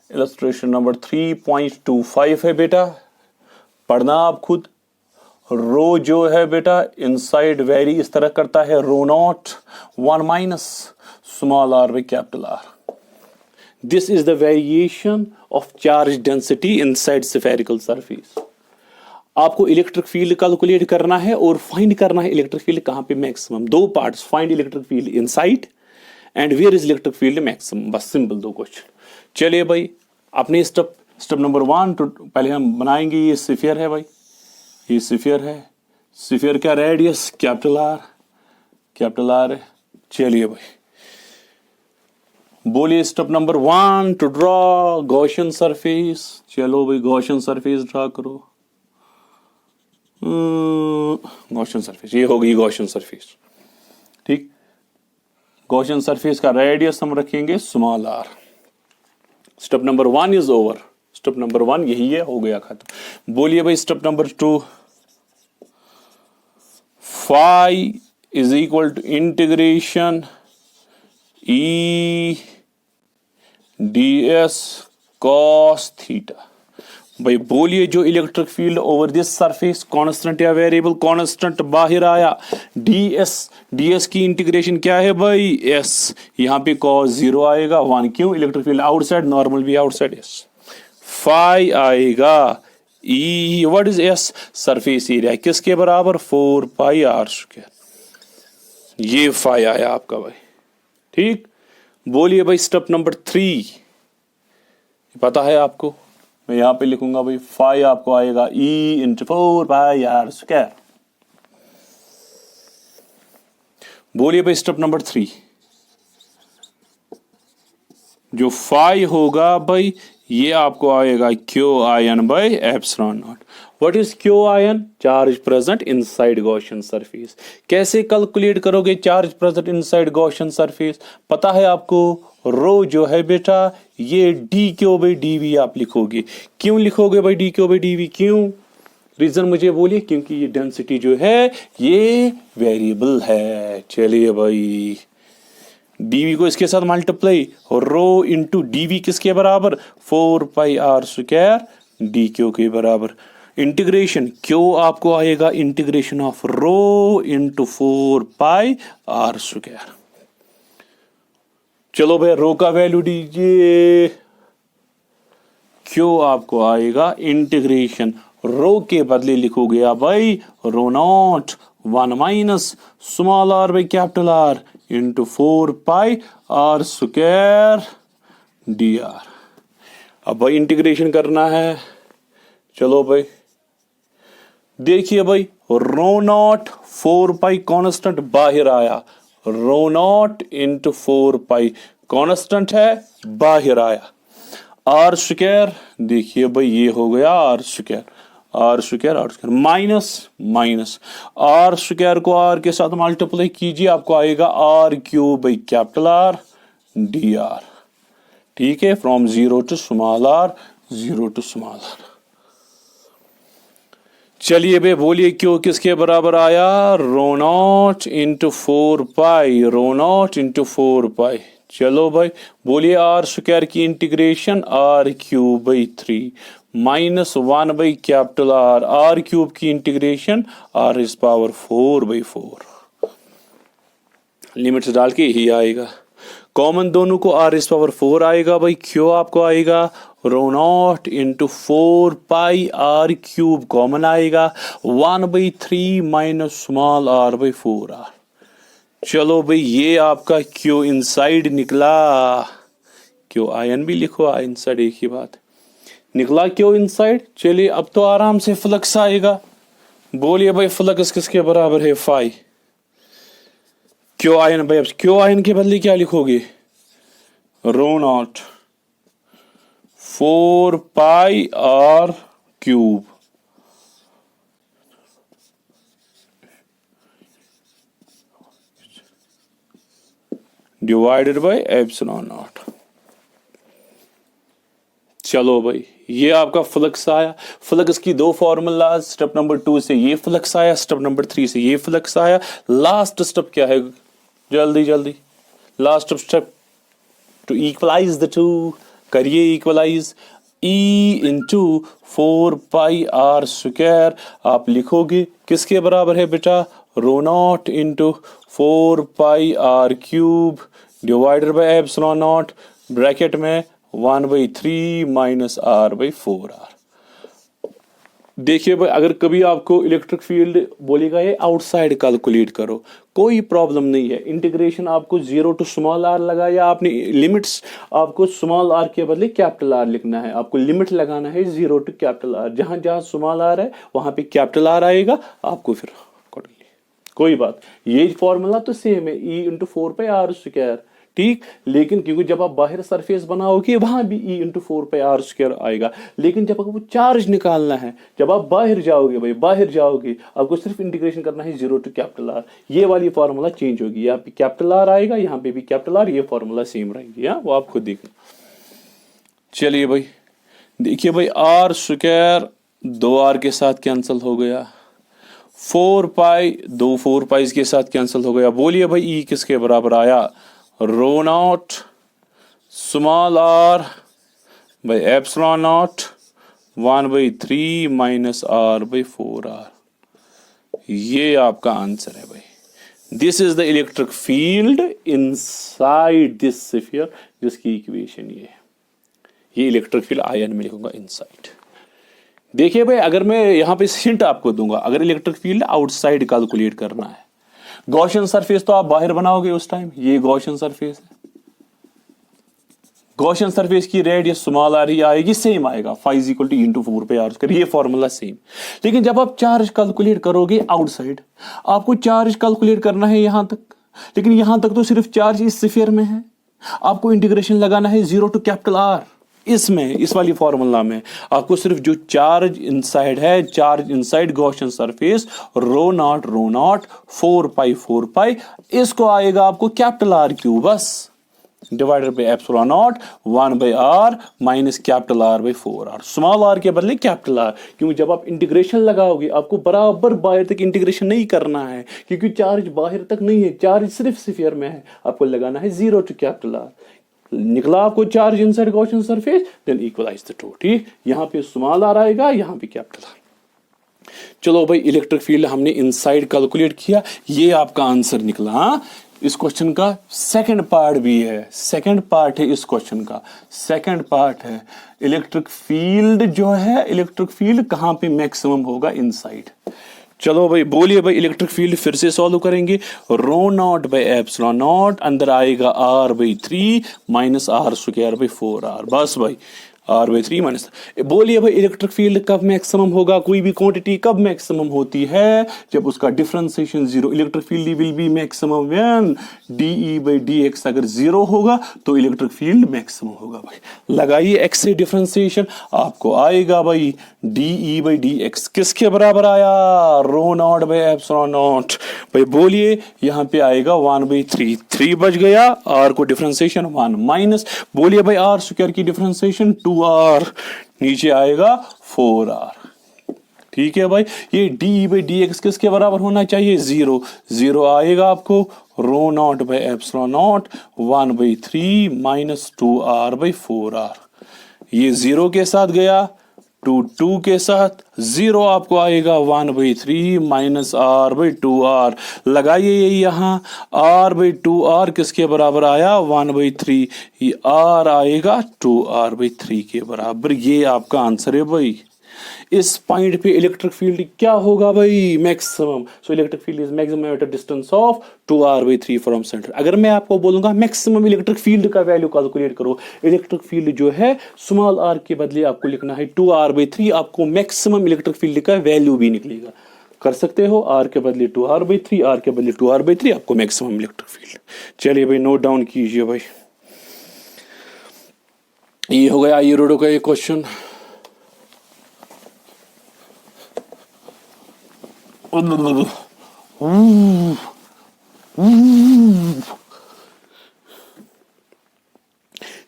इलस्ट्रेशन नंबर 3.25 है बेटा, पढ़ना आप खुद। रो जो है बेटा इनसाइड वेरी इस तरह करता है, rho naught 1 minus small r by capital R। This is the variation of charge density inside spherical surface. आपको इलेक्ट्रिक फील्ड कैलकुलेट करना है और फाइंड करना है इलेक्ट्रिक फील्ड कहां पे maximum. 2 parts, find electric field inside and where is electric field maximum, बस simple 2 question. चलिए भाई अपने स्टेप नंबर 1 तो पहले हम बनाएंगे। ये स्फीयर है भाई, ये स्फीयर है। स्फीयर का रेडियस कैपिटल R है। चलिए भाई बोलिए step number 1 to draw Gaussian surface. चलो भाई गॉसियन सरफेस ड्रॉ करो। गॉसियन सरफेस, ये हो गई गॉसियन सरफेस। ठीक, गॉसियन सरफेस का रेडियस हम रखेंगे small r। Step number 1 is over. Step number 1 यही है, हो गया खत्म। बोलिए भाई step number 2, phi is equal to integration E ds cos theta. भाई बोलिए जो electric field over this surface constant या वेरिएबल, कांस्टेंट बाहर आया, ds की इंटीग्रेशन क्या है भाई s, यहां पे cos 0 आएगा 1, क्यों इलेक्ट्रिक फील्ड आउटसाइड, नॉर्मल भी आउटसाइड s। फाई आएगा E, what is s, surface area, किसके बराबर 4 पाई r स्क्वायर। ये फाई आया आपका भाई। ठीक, बोलिए भाई स्टेप नंबर 3, पता है आपको, मैं यहां पे लिखूंगा भाई फाई आपको आएगा E इंटू 4 पाई r स्क्वायर। बोलिए भाई स्टेप नंबर 3, जो फाई होगा भाई ये आपको आएगा Q I N by epsilon naught. What is Q I N? Charge present inside Gaussian surface. कैसे कैलकुलेट करोगे charge present inside Gaussian surface? पता है आपको, रो जो है बेटा ये D Q by D V आप लिखोगे। क्यों लिखोगे भाई D Q by D V? क्यों? रीजन मुझे बोलिए। क्योंकि ये डेंसिटी जो है ये वेरिएबल है। चलिए भाई, डीवी को इसके साथ मल्टीप्लाई, रो इंटू डीवी किसके बराबर? 4 pi are square D Q के बराबर। इंटीग्रेशन क्यू आपको आएगा integration of rho into 4 pi are square. चलो भाई रो का वैल्यू दीजिए। क्यू आपको आएगा इंटीग्रेशन, रो के बदले लिखोगे आप भाई rho naught 1 minus small are by capital R into 4 pi are square D r. अब भाई इंटीग्रेशन करना है। चलो भाई देखिए भाई, रो नॉट 4 पाई कॉन्स्टेंट बाहर आया, रो नॉट इंटू 4 पाई कॉन्स्टेंट है बाहर आया। आर स्क्वायर देखिए भाई ये हो गया r square, r square r square minus minus r square को आर के साथ मल्टीप्लाई कीजिए, आपको आएगा r cube by capital R D r. ठीक है, from zero to small r, zero to small r. चलिए भाई बोलिए क्यों किसके बराबर आया? Rho naught into 4 pi, rho naught into 4 pi. चलो भाई बोलिए आर स्क्वायर की integration r cube by 3 minus 1 by capital R, r cube की integration r is power 4 by 4। Limits डाल के ही आएगा, कॉमन दोनों को आर इज पावर 4 आएगा भाई। क्यों आपको आएगा rho naught into 4 pi are cube common आएगा, 1 by 3 minus small are by 4 r. चलो भाई ये आपका क्यू इनसाइड निकला। क्यू आई एन भी लिखो, आई इनसाइड एक ही बात निकला, क्यू इनसाइड। चलिए अब तो आराम से फ्लक्स आएगा। बोलिए भाई फ्लक्स किसके बराबर है? फाई क्यू आई एन। भाई अब क्यू आई एन के बदले क्या लिखोगे? Rho naught 4 pi are cube divided by epsilon naught. चलो भाई ये आपका फ्लक्स आया। फ्लक्स की दो फॉर्मूला, स्टेप नंबर 2 से ये फ्लक्स आया, स्टेप नंबर 3 से ये फ्लक्स आया। लास्ट स्टेप क्या है? जल्दी जल्दी last step to equalize the two. करिए equalize. E into 4 pi are square आप लिखोगे किसके बराबर है बेटा? Rho naught into 4 pi are cube divided by epsilon naught, bracket में 1 by 3 minus r by 4 r. देखिए भाई अगर कभी आपको इलेक्ट्रिक फील्ड बोलेगा ये आउटसाइड कैलकुलेट करो, कोई प्रॉब्लम नहीं है। इंटीग्रेशन आपको 0 टू स्मॉल आर लगाया आपने, लिमिट्स आपको स्मॉल आर के बदले कैपिटल आर लिखना है। आपको लिमिट लगाना है 0 टू कैपिटल आर, जहां जहां स्मॉल आर है वहां पे कैपिटल आर आएगा आपको फिर कोई बात। ये फॉर्मूला तो सेम है, E into 4 pi are square. ठीक, लेकिन क्योंकि जब आप बाहर सरफेस बनाओगे वहां भी E into 4 pi are square आएगा, लेकिन जब आपको चार्ज निकालना है, जब आप बाहर जाओगे भाई बाहर जाओगे, आपको सिर्फ इंटीग्रेशन करना है 0 टू कैपिटल आर। ये वाली फॉर्मूला चेंज होगी, यहाँ पे कैपिटल आर आएगा, यहाँ पे भी कैपिटल आर, ये फॉर्मूला सेम रहेगी। वो आप खुद देखना। चलिए भाई देखिए भाई आर स्क्वायर 2r के साथ कैंसिल हो गया, 4 पाई 2 4 पाई के साथ कैंसिल हो गया। बोलिए भाई E किसके बराबर आया? Rho naught small are by epsilon naught 1 by 3 minus r by 4 r. ये आपका आंसर है भाई। This is the electric field inside this sphere, जिसकी इक्वेशन ये इलेक्ट्रिक फील्ड आयन में लिखूंगा इनसाइड। देखिए भाई अगर मैं यहां पे हिंट आपको दूंगा, अगर इलेक्ट्रिक फील्ड आउटसाइड कैलकुलेट करना है, गॉसियन सरफेस तो आप बाहर बनाओगे उस टाइम, ये गॉसियन सरफेस है, गॉसियन सरफेस की रेडियस स्मॉल आर ही आएगी, सेम आएगा, phi is equal to into 4 pi are square, ये फॉर्मूला सेम। लेकिन जब आप चार्ज कैलकुलेट करोगे आउटसाइड, आपको चार्ज कैलकुलेट करना है यहां तक, लेकिन यहां तक तो सिर्फ चार्ज इस स्फीयर में है, आपको इंटीग्रेशन लगाना है 0 टू कैपिटल आर। इसमें इस वाली फॉर्मूला में आपको सिर्फ जो चार्ज इनसाइड है, charge inside Gaussian surface rho naught 4 pi, इसको आएगा आपको कैपिटल आर क्यू बस divided by epsilon naught 1/r minus capital R by 4r, small R के बदले कैपिटल आर, क्योंकि जब आप इंटीग्रेशन लगाओगे आपको बराबर बाहर तक इंटीग्रेशन नहीं करना है, क्योंकि चार्ज बाहर तक नहीं है, चार्ज सिर्फ स्फीयर में है, आपको लगाना है 0 टू कैपिटल आर। निकला आपको charge inside Gaussian surface, then equalise the two. ठीक, यहां पे स्मॉल आर आएगा, यहां पे कैपिटल आर। चलो भाई, इलेक्ट्रिक फील्ड हमने इनसाइड कैलकुलेट किया, ये आपका आंसर निकला। हाँ, इस क्वेश्चन का सेकंड पार्ट भी है, सेकंड पार्ट है इस क्वेश्चन का, सेकंड पार्ट है इलेक्ट्रिक फील्ड जो है, इलेक्ट्रिक फील्ड कहां पे मैक्सिमम होगा, इनसाइड। चलो भाई, बोलिए भाई, इलेक्ट्रिक फील्ड फिर से सॉल्व करेंगे। रो नॉट बाई एप्सिलॉन नॉट, अंदर आएगा r/3 minus r² by 4r, बस भाई r/3 माइनस। बोलिए भाई, इलेक्ट्रिक फील्ड कब मैक्सिमम होगा, कोई भी क्वांटिटी कब मैक्सिमम होती है, जब उसका differentiation 0। Electric field will be maximum when dE/dx अगर 0 होगा तो इलेक्ट्रिक फील्ड मैक्सिमम होगा। भाई लगाइए x से डिफरेंशिएशन, आपको आएगा भाई dE/dx किसके बराबर आया, rho naught by epsilon not. भाई बोलिए, यहाँ पे आएगा 1/3, 3 बच गया, r को डिफरेंशिएशन 1 माइनस, बोलिए भाई r² की डिफरेंशिएशन 2r, नीचे आएगा 4r। ठीक है भाई, ये dE/dx किसके बराबर होना चाहिए, 0, 0 आएगा आपको rho naught by epsilon naught 1/3 minus 2r/4r, ये 0 के साथ गया, 2 के साथ 0 आपको आएगा 1/3 माइनस r/2r। लगाइए ये यहाँ r/2r किसके बराबर आया, 1/3, ये r आएगा 2r/3 के बराबर। ये आपका आंसर है भाई। इस पॉइंट पे इलेक्ट्रिक फील्ड क्या होगा भाई, maximum. So electric field is maximum eight a distance of 2r/3 from centre. अगर मैं आपको बोलूंगा मैक्सिमम इलेक्ट्रिक फील्ड का वैल्यू कैलकुलेट करो, इलेक्ट्रिक फील्ड जो है स्मॉल r के बदले आपको लिखना है 2r/3, आपको मैक्सिमम इलेक्ट्रिक फील्ड का वैल्यू भी निकलेगा। कर सकते हो, r के बदले 2r/3, r के बदले 2r/3, आपको मैक्सिमम इलेक्ट्रिक फील्ड। चलिए भाई, नोट डाउन कीजिए भाई। ये हो गया ये रोडो का ये क्वेश्चन।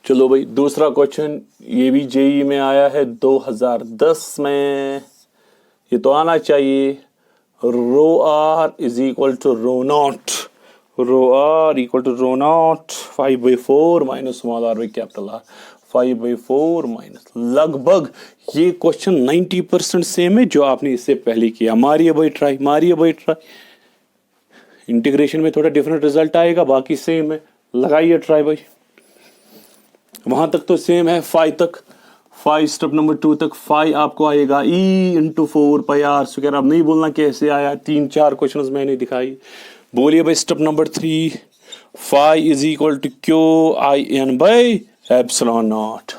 चलो भाई, दूसरा क्वेश्चन, ये भी जेई में आया है 2010 में, ये तो आना चाहिए। Rho r is equal to rho naught, rho r equal to rho naught 5/4 minus small r by capital R, 5/4 minus. लगभग ये क्वेश्चन 90% सेम है जो आपने इससे पहले किया। मारिए भाई ट्राई, मारिए भाई ट्राई। इंटीग्रेशन में थोड़ा डिफरेंट रिजल्ट आएगा, बाकी सेम है। लगाइए ट्राई भाई। वहां तक तो सेम है, 5 तक, 5 स्टेप नंबर 2 तक 5 आपको आएगा E/4πr²। अब नहीं बोलना कैसे आया, 3-4 क्वेश्चन मैंने दिखाई। बोलिए भाई step number 3, 5 is equal to QIN by epsilon naught.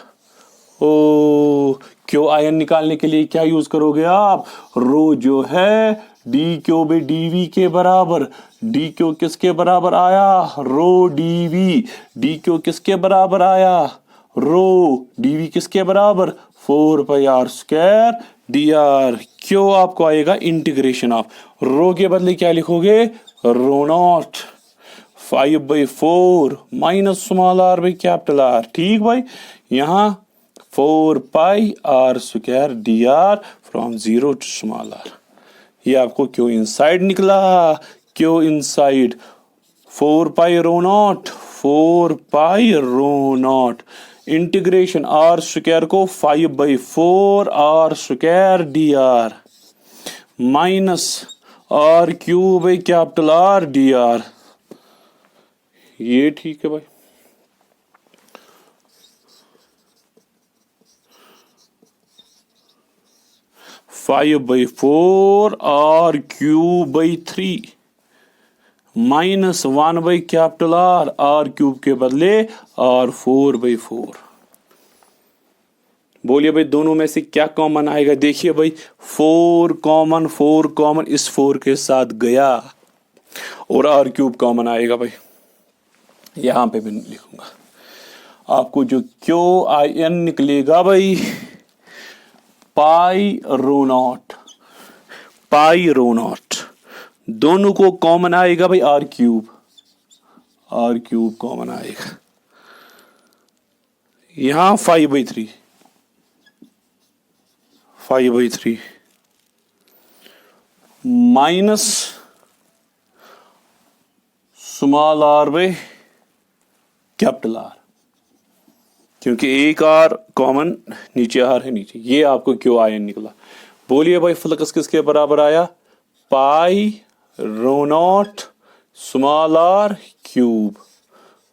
ओ, QIN निकालने के लिए क्या यूज करोगे आप, रो जो है dQ/dV के बराबर। dQ किसके बराबर आया, रो dV, dQ किसके बराबर आया, रो dV किसके बराबर 4πr² dr। क्यों आपको आएगा इंटीग्रेशन ऑफ, रो के बदले क्या लिखोगे, rho naught 5/4 minus small r by capital R। ठीक भाई, यहां 4πr² dr from 0 to small r। ये आपको क्यों इनसाइड निकला, q inside 4π rho naught, 4π rho naught integration r² को 5/4 r² dr minus r³ by capital R dr। ये ठीक है भाई। Five by 4 r³ minus 1 by capital r³ के बदले r4/4। बोलिए भाई, दोनों में से क्या कॉमन आएगा। देखिए भाई, 4 कॉमन इस 4 के साथ गया और r³ कॉमन आएगा भाई, यहां पे भी लिखूंगा आपको जो क्यू आई एन निकलेगा भाई पाई rho not, pi rho not. दोनों को कॉमन आएगा भाई R cube, R cube common आएगा। यहां 5/3, 5/3 minus small are by capital are, क्योंकि एक आर कॉमन, नीचे आर है नीचे, ये आपको क्यू आई एन निकला। बोलिए भाई फ्लक्स किसके बराबर आया? Pi rho naught small are cube,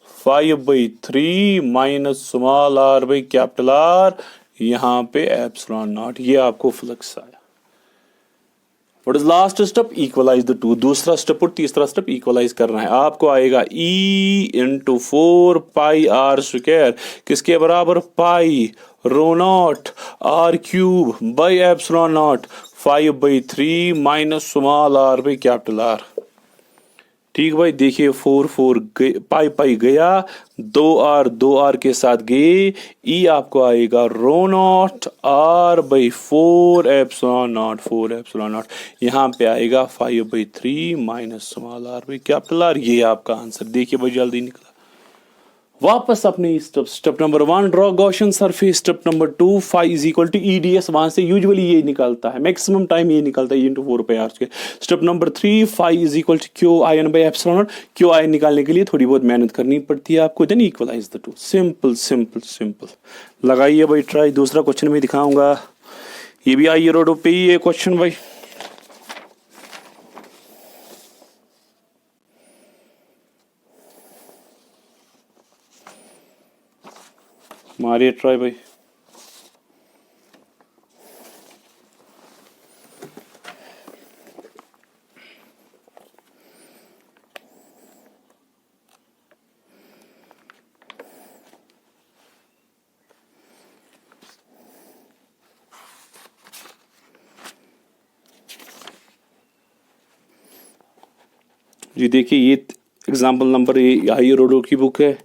5/3 minus small are by capital R, यहां पे एप्सिलॉन नॉट, ये आपको फ्लक्स आया। What is last step? Equalize the two. दूसरा स्टेप और तीसरा स्टेप इक्वलाइज करना है। आपको आएगा E into 4 pi are square किसके बराबर? Pi rho naught are cube by epsilon naught, 5/3 minus small are by capital R. ठीक भाई, देखिए 4 पाई पाई गया, 2 आर के साथ गए, ई आपको आएगा rho naught r by 4 epsilon naught, 4 epsilon naught, यहां पे आएगा 5/3 minus small are by capital R. ये आपका आंसर। देखिए भाई जल्दी निकला। वापस अपने step number 1 draw Gaussian surface, step number 2 phi is equal to EDS, वहां से यूजुअली ये निकलता है, मैक्सिमम टाइम ये निकलता है E इंटू 4 पाई आर के। Step number 3 phi is equal to Q I N by epsilon naught, Q I N निकालने के लिए थोड़ी बहुत मेहनत करनी पड़ती है आपको, then equalise the two. Simple simple simple. लगाइए भाई ट्राई। दूसरा क्वेश्चन में दिखाऊंगा, ये भी आई रोडो पे ही है क्वेश्चन भाई। मारिए ट्राई भाई। जी देखिए, ये एग्जाम्पल नंबर आई रोडो की बुक है,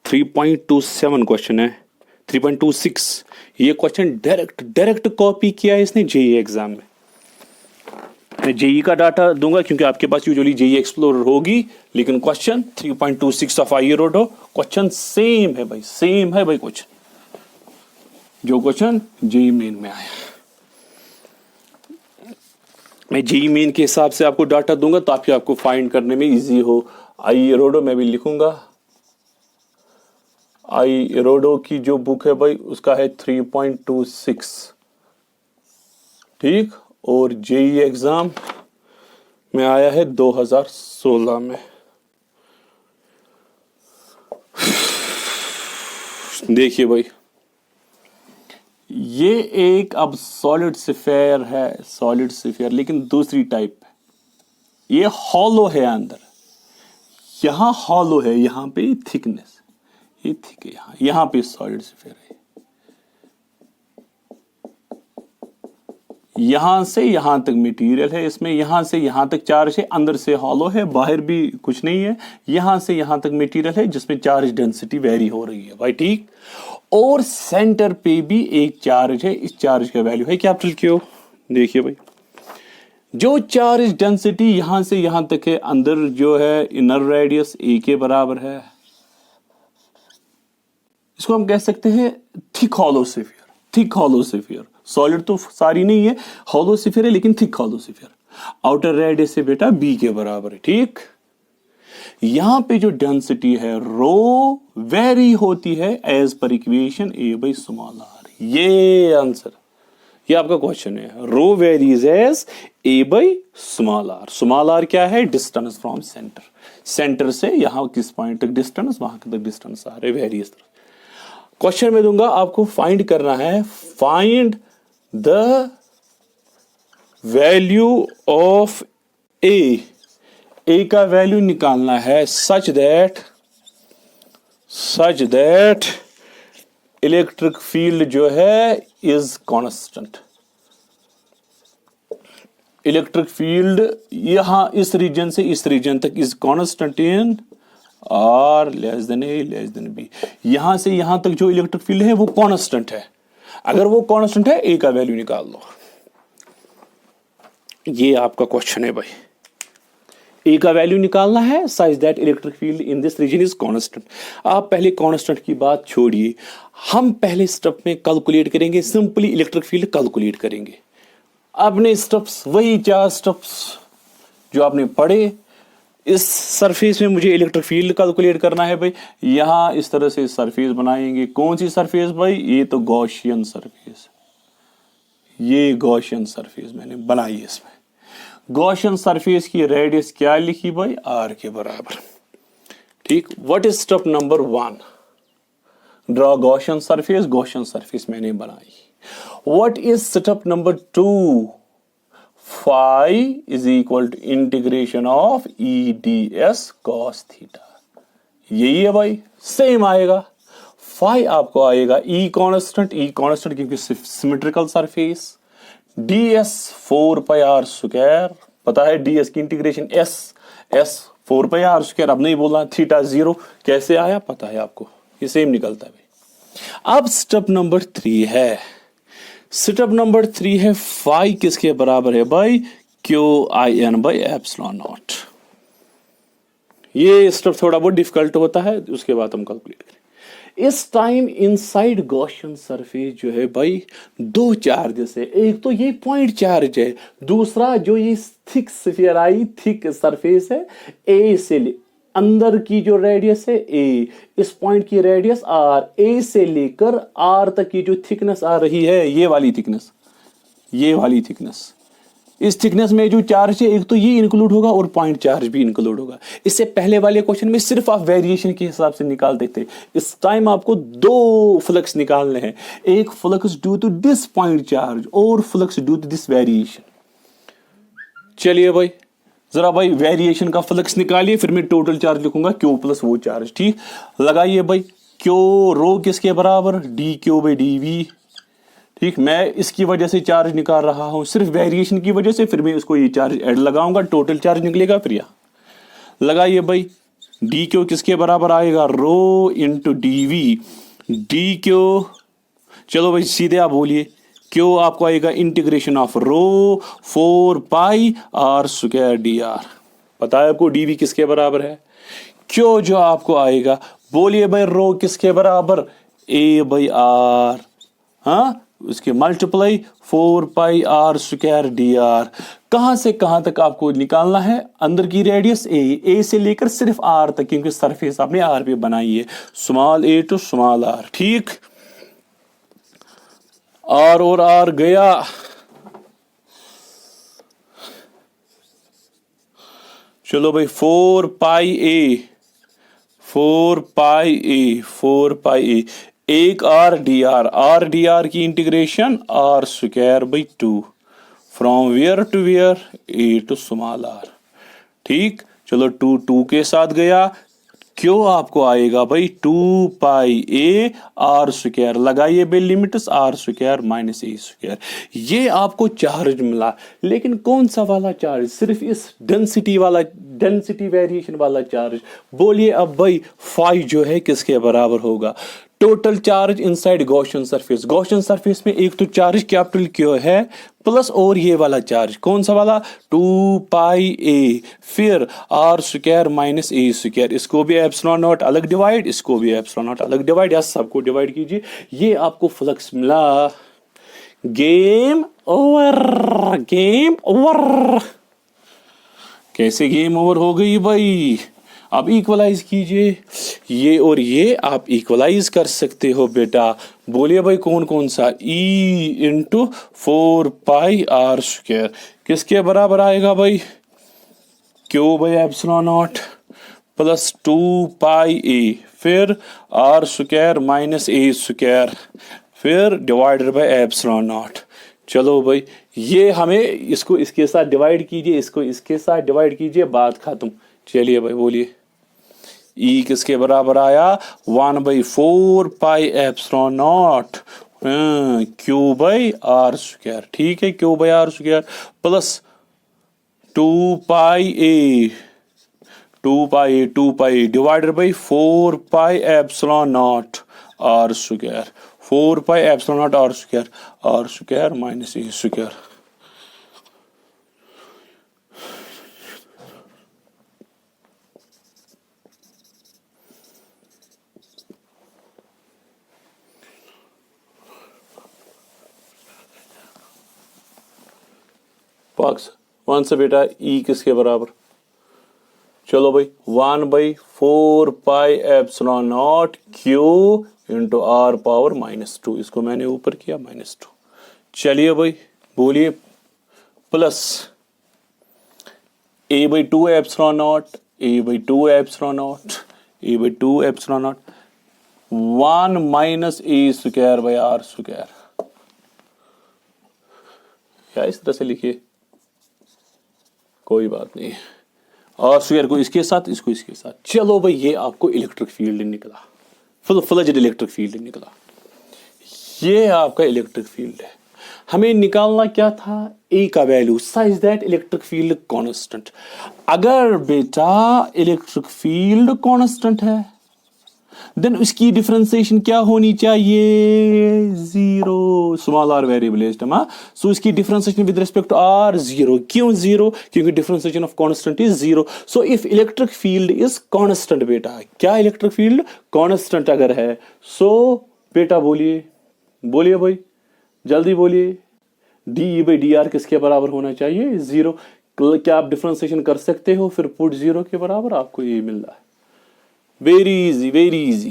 3.27 क्वेश्चन है, 3.26। ये क्वेश्चन डायरेक्ट कॉपी किया है इसने जेई एग्जाम में। मैं जेई का डाटा दूंगा क्योंकि आपके पास यूजुअली जेई एक्सप्लोरर होगी, लेकिन क्वेश्चन 3.26 ऑफ आई रोडो क्वेश्चन सेम है भाई, सेम है भाई क्वेश्चन जो क्वेश्चन जेई मेन में आया। मैं जेई मेन के हिसाब से आपको डाटा दूंगा ताकि आपको फाइंड करने में इजी हो। आई रोडो मैं भी लिखूंगा, आई रोडो की जो बुक है भाई उसका है 3.26, ठीक, और जेई एग्जाम में आया है 2016 में। देखिए भाई, ये एक अब सॉलिड स्फीयर है, सॉलिड स्फीयर लेकिन दूसरी टाइप है। ये हॉलो है अंदर, यहां हॉलो है, यहां पे थिकनेस, ये थिक है, यहां पे सॉलिड स्फीयर है। यहां से यहां तक मटेरियल है, इसमें यहां से यहां तक चार्ज है, अंदर से हॉलो है, बाहर भी कुछ नहीं है, यहां से यहां तक मटेरियल है जिसमें चार्ज डेंसिटी वेरी हो रही है भाई, ठीक। और सेंटर पे भी एक चार्ज है, इस चार्ज का वैल्यू है कैपिटल क्यू। देखिए भाई, जो चार्ज डेंसिटी यहां से यहां तक है, अंदर जो है इनर रेडियस ए के बराबर है, इसको हम कह सकते हैं thick hollow sphere, thick hollow sphere. Solid तो सारी नहीं है, हॉलो स्फीयर है लेकिन thick hollow sphere. Outer radius से बेटा बी के बराबर है, ठीक। यहां पे जो डेंसिटी है रो वेरी होती है एज पर equation a by small r. ये आंसर, ये आपका क्वेश्चन है, rho varies as a by small r. Small r क्या है? डिस्टेंस फ्रॉम सेंटर, सेंटर से यहां किस पॉइंट तक डिस्टेंस, वहां तक डिस्टेंस आ रहे वेरीज। क्वेश्चन में दूंगा आपको फाइंड करना है, फाइंड द वैल्यू ऑफ ए का वैल्यू निकालना है सच दैट इलेक्ट्रिक फील्ड जो है इज कांस्टेंट। इलेक्ट्रिक फील्ड यहां इस रीजन से इस रीजन तक is constant in R less than A less than B. यहां से यहां तक जो इलेक्ट्रिक फील्ड है वो कांस्टेंट है, अगर वो कांस्टेंट है ए का वैल्यू निकाल लो। ये आपका क्वेश्चन है भाई, ए का वैल्यू निकालना है such that electric field in this region is constant. आप पहले कांस्टेंट की बात छोड़िए, हम पहले स्टेप में कैलकुलेट करेंगे, सिंपली इलेक्ट्रिक फील्ड कैलकुलेट करेंगे। अपने स्टेप्स वही 4 स्टेप्स जो आपने पढ़े। इस सरफेस में मुझे इलेक्ट्रिक फील्ड कैलकुलेट करना है भाई। यहां इस तरह से सरफेस बनाएंगे। कौन सी सरफेस भाई? ये तो गॉसियन सरफेस, ये गॉसियन सरफेस मैंने बनाई है। इसमें गॉसियन सरफेस की रेडियस क्या लिखी भाई? आर के बराबर। ठीक, what is step number 1? Draw Gaussian surface. Gaussian surface मैंने बनाई। What is step number 2? Phi is equal to integration of E D S cos theta. यही है भाई, सेम आएगा। फाई आपको आएगा ई कांस्टेंट क्योंकि symmetrical surface, D S 4 pi are square, पता है डी एस की integration S 4 pi are square. अब नहीं बोलना थीटा 0 कैसे आया, पता है आपको, ये सेम निकलता है भाई। अब स्टेप नंबर 3 है, स्टेप नंबर 3 है फाई किसके बराबर है भाई? Q I N by epsilon naught. ये स्टेप थोड़ा बहुत डिफिकल्ट होता है, उसके बाद हम कैलकुलेट करें। इस टाइम इनसाइड गॉसियन सरफेस जो है भाई 2 चार्जेस है। एक तो ये पॉइंट चार्ज है, दूसरा जो ये थिक स्फीयराई थिक सरफेस है, ए से अंदर की जो रेडियस है ए, इस पॉइंट की रेडियस आर, ए से लेकर आर तक की जो थिकनेस आ रही है, ये वाली थिकनेस, ये वाली थिकनेस, इस थिकनेस में जो चार्ज है एक तो ये इंक्लूड होगा और पॉइंट चार्ज भी इंक्लूड होगा। इससे पहले वाले क्वेश्चन में सिर्फ आप वेरिएशन के हिसाब से निकाल देते, इस टाइम आपको 2 फ्लक्स निकालने हैं, एक flux due to this point charge और flux due to this variation. चलिए भाई जरा भाई वेरिएशन का फ्लक्स निकालिए, फिर मैं टोटल चार्ज लिखूंगा क्यू प्लस वो चार्ज। ठीक, लगाइए भाई। क्यू रो किसके बराबर? D Q by D V. ठीक, मैं इसकी वजह से चार्ज निकाल रहा हूं, सिर्फ वेरिएशन की वजह से, फिर मैं इसको ये चार्ज ऐड लगाऊंगा, टोटल चार्ज निकलेगा। फिर यहां लगाइए भाई, डी क्यू किसके बराबर आएगा? Rho into d v. D q, चलो भाई सीधे आप बोलिए, क्यू आपको आएगा integration of rho 4 pi are square D r. पता है आपको डी वी किसके बराबर है? क्यू जो आपको आएगा, बोलिए भाई रो किसके बराबर? ए बाई आर, हाँ, उसके multiply 4 pi are square D R. कहां से कहां तक आपको निकालना है? अंदर की रेडियस ए से लेकर सिर्फ आर तक, क्योंकि सरफेस आपने आर पे बनाई है, small A to small R. ठीक, आर और आर गया, चलो भाई 4 पाई ए 4 पाई ए, एक आर डी आर की integration R square by 2 from where to where? A to small R. ठीक, चलो 2 के साथ गया, क्यों आपको आएगा भाई 2 पाई ए आर स्क्वायर। लगाइए भाई limits, R square minus A square. ये आपको चार्ज मिला, लेकिन कौन सा वाला चार्ज? सिर्फ इस डेंसिटी वाला, डेंसिटी वेरिएशन वाला चार्ज। बोलिए अब भाई फाई जो है किसके बराबर होगा? Total charge inside Gaussian surface. Gaussian surface में एक तो चार्ज कैपिटल क्यू है, प्लस और ये वाला चार्ज कौन सा वाला? 2 पाई ए, फिर R square minus A square. इसको भी एप्सिलॉन नॉट अलग डिवाइड, इसको भी एप्सिलॉन नॉट अलग डिवाइड, या सबको डिवाइड कीजिए। ये आपको फ्लक्स मिला। Game over, game over. कैसे गेम ओवर हो गई भाई? अब इक्वलाइज कीजिए, ये और ये आप इक्वलाइज कर सकते हो बेटा। बोलिए भाई कौन कौन सा? E into 4 pi are square किसके बराबर आएगा भाई? Q by epsilon naught plus 2 pi A, फिर R square minus A square, फिर डिवाइडेड बाई एप्सिलॉन नॉट। चलो भाई ये हमें इसको इसके साथ डिवाइड कीजिए, इसको इसके साथ डिवाइड कीजिए, बात खत्म। चलिए भाई बोलिए, ई किसके बराबर आया? 1/4 pi epsilon naught Q by are square. ठीक है, Q by are square plus 2 pi A 2 pi divided by 4 pi epsilon naught r square. 4 pi epsilon naught r square minus a square. पक्स 1 से बेटा e किसके बराबर? चलो भाई 1/4 pi epsilon naught Q into R power -2, इसको मैंने ऊपर किया -2. चलिए भाई बोलिए plus a/2 epsilon naught, a/2 epsilon naught, a/2 epsilon naught 1 minus a square by R square. या इस तरह से लिखिए, कोई बात नहीं. और स्क्वायर को इसके साथ, इसको इसके साथ. चलो भाई ये आपको इलेक्ट्रिक फील्ड निकला, फुल फ्लेज्ड इलेक्ट्रिक फील्ड निकला. ये आपका इलेक्ट्रिक फील्ड है. हमें निकालना क्या था? ए का value, size that electric field constant. अगर बेटा इलेक्ट्रिक फील्ड कांस्टेंट है देन उसकी डिफरेंशिएशन क्या होनी चाहिए? 0. स्मॉल आर वेरिएबल है, सो इसकी differentiation with respect to R 0. क्यों 0? क्योंकि differentiation of constant is 0. So if electric field is constant, बेटा क्या इलेक्ट्रिक फील्ड कांस्टेंट अगर है, सो बेटा बोलिए, बोलिए भाई जल्दी बोलिए, डी बाई डी आर किसके बराबर होना चाहिए? 0. क्या आप डिफरेंशिएशन कर सकते हो? फिर पुट 0 के बराबर, आपको ये मिल रहा है. Very easy, very easy.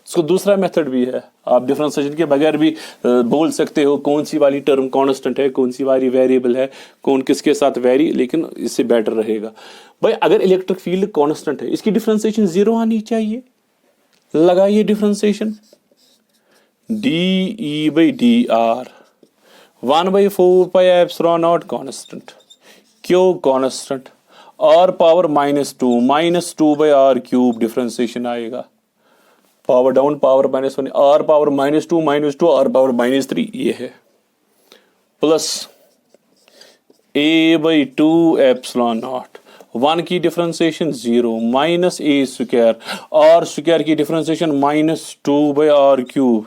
इसको दूसरा मेथड भी है, आप डिफरेंशिएशन के बगैर भी बोल सकते हो कौन सी वाली टर्म कांस्टेंट है, कौन सी वाली वेरिएबल है, कौन किसके साथ वेरी, लेकिन इससे बेटर रहेगा. भाई अगर इलेक्ट्रिक फील्ड कांस्टेंट है, इसकी डिफरेंशिएशन 0 आनी चाहिए. लगाइए differentiation, d E by D r 1/4 pi epsilon naught constant, क्यों constant, r power -2 by r cube differentiation आएगा. Power down, power -1, r power -2 r power -3 ये है. प्लस a/2 एप्सिलॉन नॉट, 1 की differentiation 0 minus a square, r square की differentiation -2 by r cube.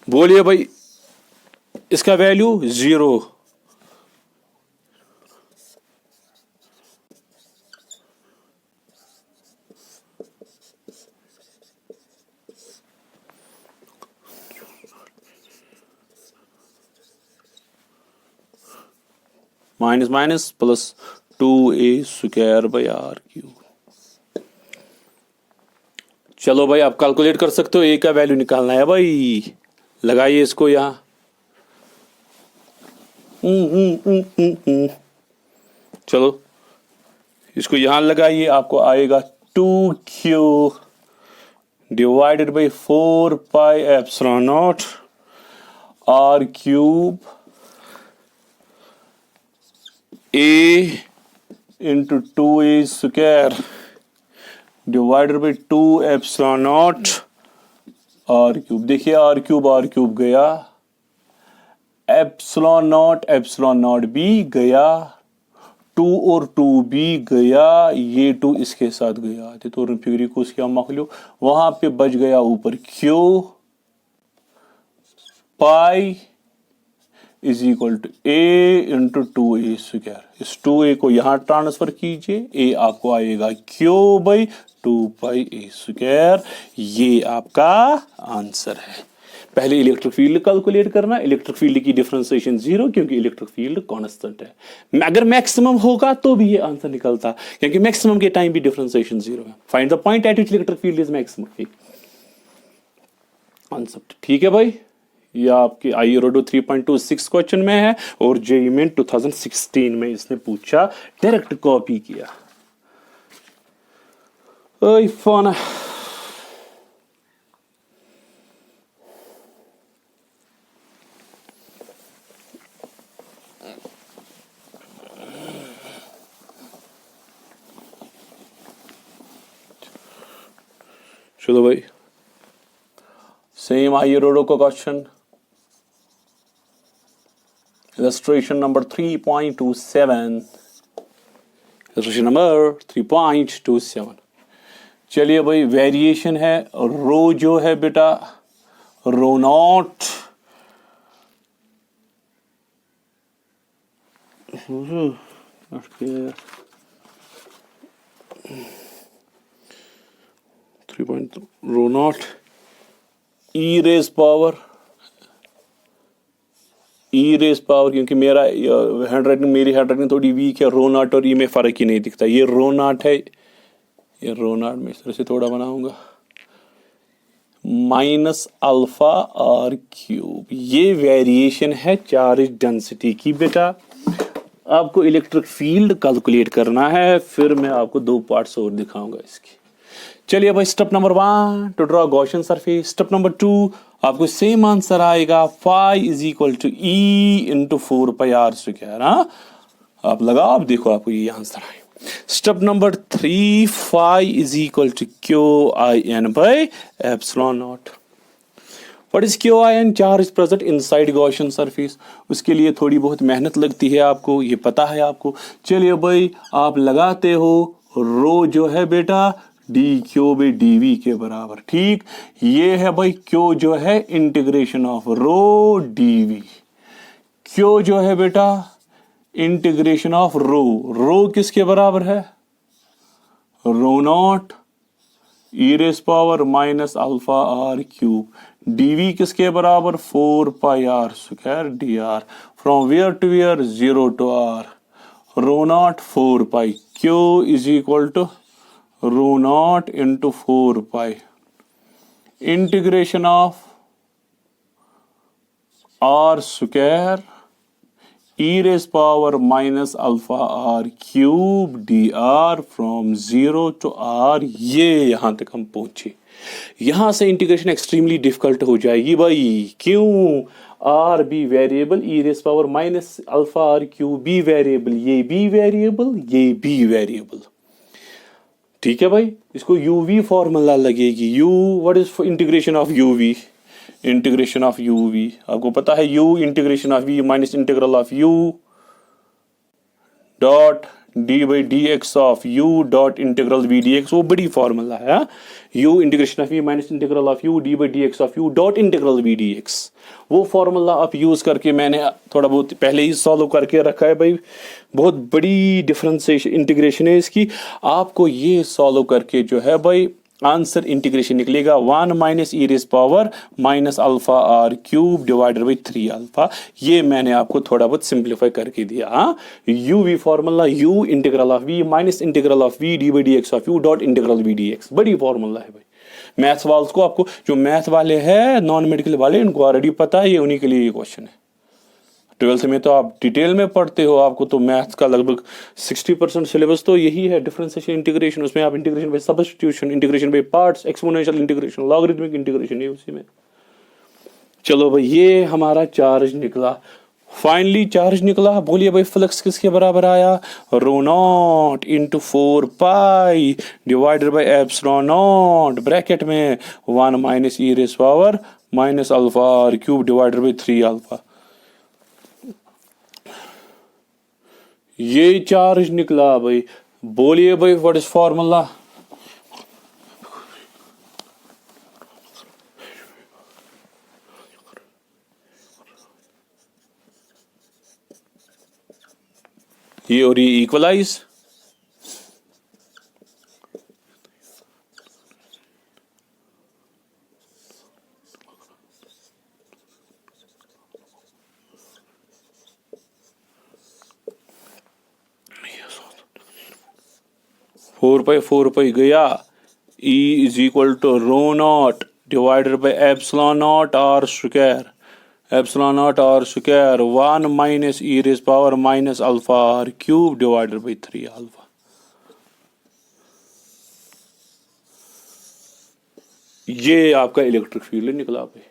बोलिए भाई इसका value 0. Minus minus plus 2a square by r cube. चलो भाई आप कैलकुलेट कर सकते हो, a का वैल्यू निकालना है भाई. लगाइए इसको यहां. चलो इसको यहां लगाइए, आपको आएगा 2q divided by 4 pi epsilon naught are cube a into 2a square divided by 2 epsilon naught are cube. देखिए आर क्यूब गया, एप्सिलॉन नॉट भी गया, 2 और 2 भी गया, ये 2 इसके साथ गया. तो फिगर को क्या मखलो, वहां पे बच गया ऊपर Q pi is equal to A into 2a square. इस 2a को यहां ट्रांसफर कीजिए, a आपको आएगा Q by 2 pi a square. ये आपका आंसर है. पहले इलेक्ट्रिक फील्ड कैलकुलेट करना, इलेक्ट्रिक फील्ड की डिफरेंशिएशन 0 क्योंकि इलेक्ट्रिक फील्ड कांस्टेंट है. अगर मैक्सिमम होगा तो भी ये आंसर निकलता, क्योंकि मैक्सिमम के टाइम भी डिफरेंशिएशन 0 है. Find the point at which electric field is maximum. Concept ठीक है भाई. ये आपके IRODO 3.26 क्वेश्चन में है और जेईई में 2016 में इसने पूछा, डायरेक्ट कॉपी किया. ओए फोन चलो भाई सेम IRODO का question. Illustration number 3.27. Illustration number 3.27. चलिए भाई, वेरिएशन है रो जो है बेटा, rho naught rho naught E raise power, क्योंकि मेरा हैंड राइटिंग, मेरी हैंड राइटिंग थोड़ी वीक है, रो नॉट और ई में फर्क ही नहीं दिखता। ये रो नॉट है, ये रो नॉट में इस तरह से थोड़ा बनाऊंगा, माइनस अल्फा आर क्यूब। ये वेरिएशन है चार्ज डेंसिटी की बेटा। आपको इलेक्ट्रिक फील्ड कैलकुलेट करना है, फिर मैं आपको दो पार्ट्स और दिखाऊंगा इसकी। चलिए भाई, step number 1 to draw Gaussian surface. Step number 2 आपको सेम आंसर आएगा, phi is equal to E into 4 pi are square. हाँ, आप लगाओ, आप देखो आपको ये आंसर आए। Step number 3, phi is equal to QIN by epsilon naught. What is QIN? Charge present inside Gaussian surface. उसके लिए थोड़ी बहुत मेहनत लगती है आपको, ये पता है आपको। चलिए भाई, आप लगाते हो रो जो है बेटा D Q by D we के बराबर। ठीक, ये है भाई क्यू जो है integration of rho D V. Q जो है बेटा इंटीग्रेशन ऑफ रो, रो किसके बराबर है? Rho naught e raise power minus alpha r cube. D v किसके बराबर? 4 pi are square D r. From where to where? 0 to r. Rho naught 4 pi, q is equal to rho naught into 4 pi integration of r square e raised power minus alpha r cube dr from 0 to r। ये यहां तक हम पहुंचे। यहां से integration extremely difficult हो जाएगी भाई। क्यों? r भी variable, e raised power minus alpha r cube भी वेरिएबल, ये भी वेरिएबल, ये भी वेरिएबल। ठीक है भाई, इसको uv फॉर्मूला लगेगी। u, what is integration of uv? Integration of u v आपको पता है, u integration of v minus integral of u dot d by D x of u dot integral v d x. वो बड़ी formula है। u integration of v minus integral of u d by D x of u dot integral v d x. वो formula आप use करके मैंने थोड़ा बहुत पहले ही सॉल्व करके रखा है भाई। बहुत बड़ी डिफरेंशिएशन इंटीग्रेशन है इसकी। आपको ये सॉल्व करके जो है भाई आंसर इंटीग्रेशन निकलेगा 1 minus e raise power minus alpha r cube divided by 3 alpha. ये मैंने आपको थोड़ा बहुत सिंप्लीफाई करके दिया। हाँ, u v formula, u integral of v minus integral of v d by D x of u dot integral v d x. बड़ी formula है भाई। मैथ्स वालों को, आपको जो मैथ वाले हैं नॉन मेडिकल वाले, इनको ऑलरेडी पता है, ये उन्हीं के लिए ये क्वेश्चन है। 12th में तो आप डिटेल में पढ़ते हो, आपको तो मैथ्स का लगभग 60% सिलेबस तो यही है, डिफरेंशिएशन इंटीग्रेशन। उसमें आप integration by substitution, integration by parts, exponential integration, logarithmic integration, ये उसी में। चलो भाई, ये हमारा चार्ज निकला, फाइनली चार्ज निकला। बोलिए भाई, फ्लक्स किसके बराबर आया? Rho naught into 4 pi divided by epsilon naught bracket में 1 minus e raise power minus alpha r cube divided by 3 alpha. ये चार्ज निकला भाई। बोलिए भाई, व्हाट इज फॉर्मूला? ये और ये इक्वलाइज। फोर पाई गया, E is equal to rho naught divided by epsilon naught r square, epsilon naught r square 1 minus e raise power minus alpha r cube divided by 3 alpha. ये आपका electric field निकला भाई।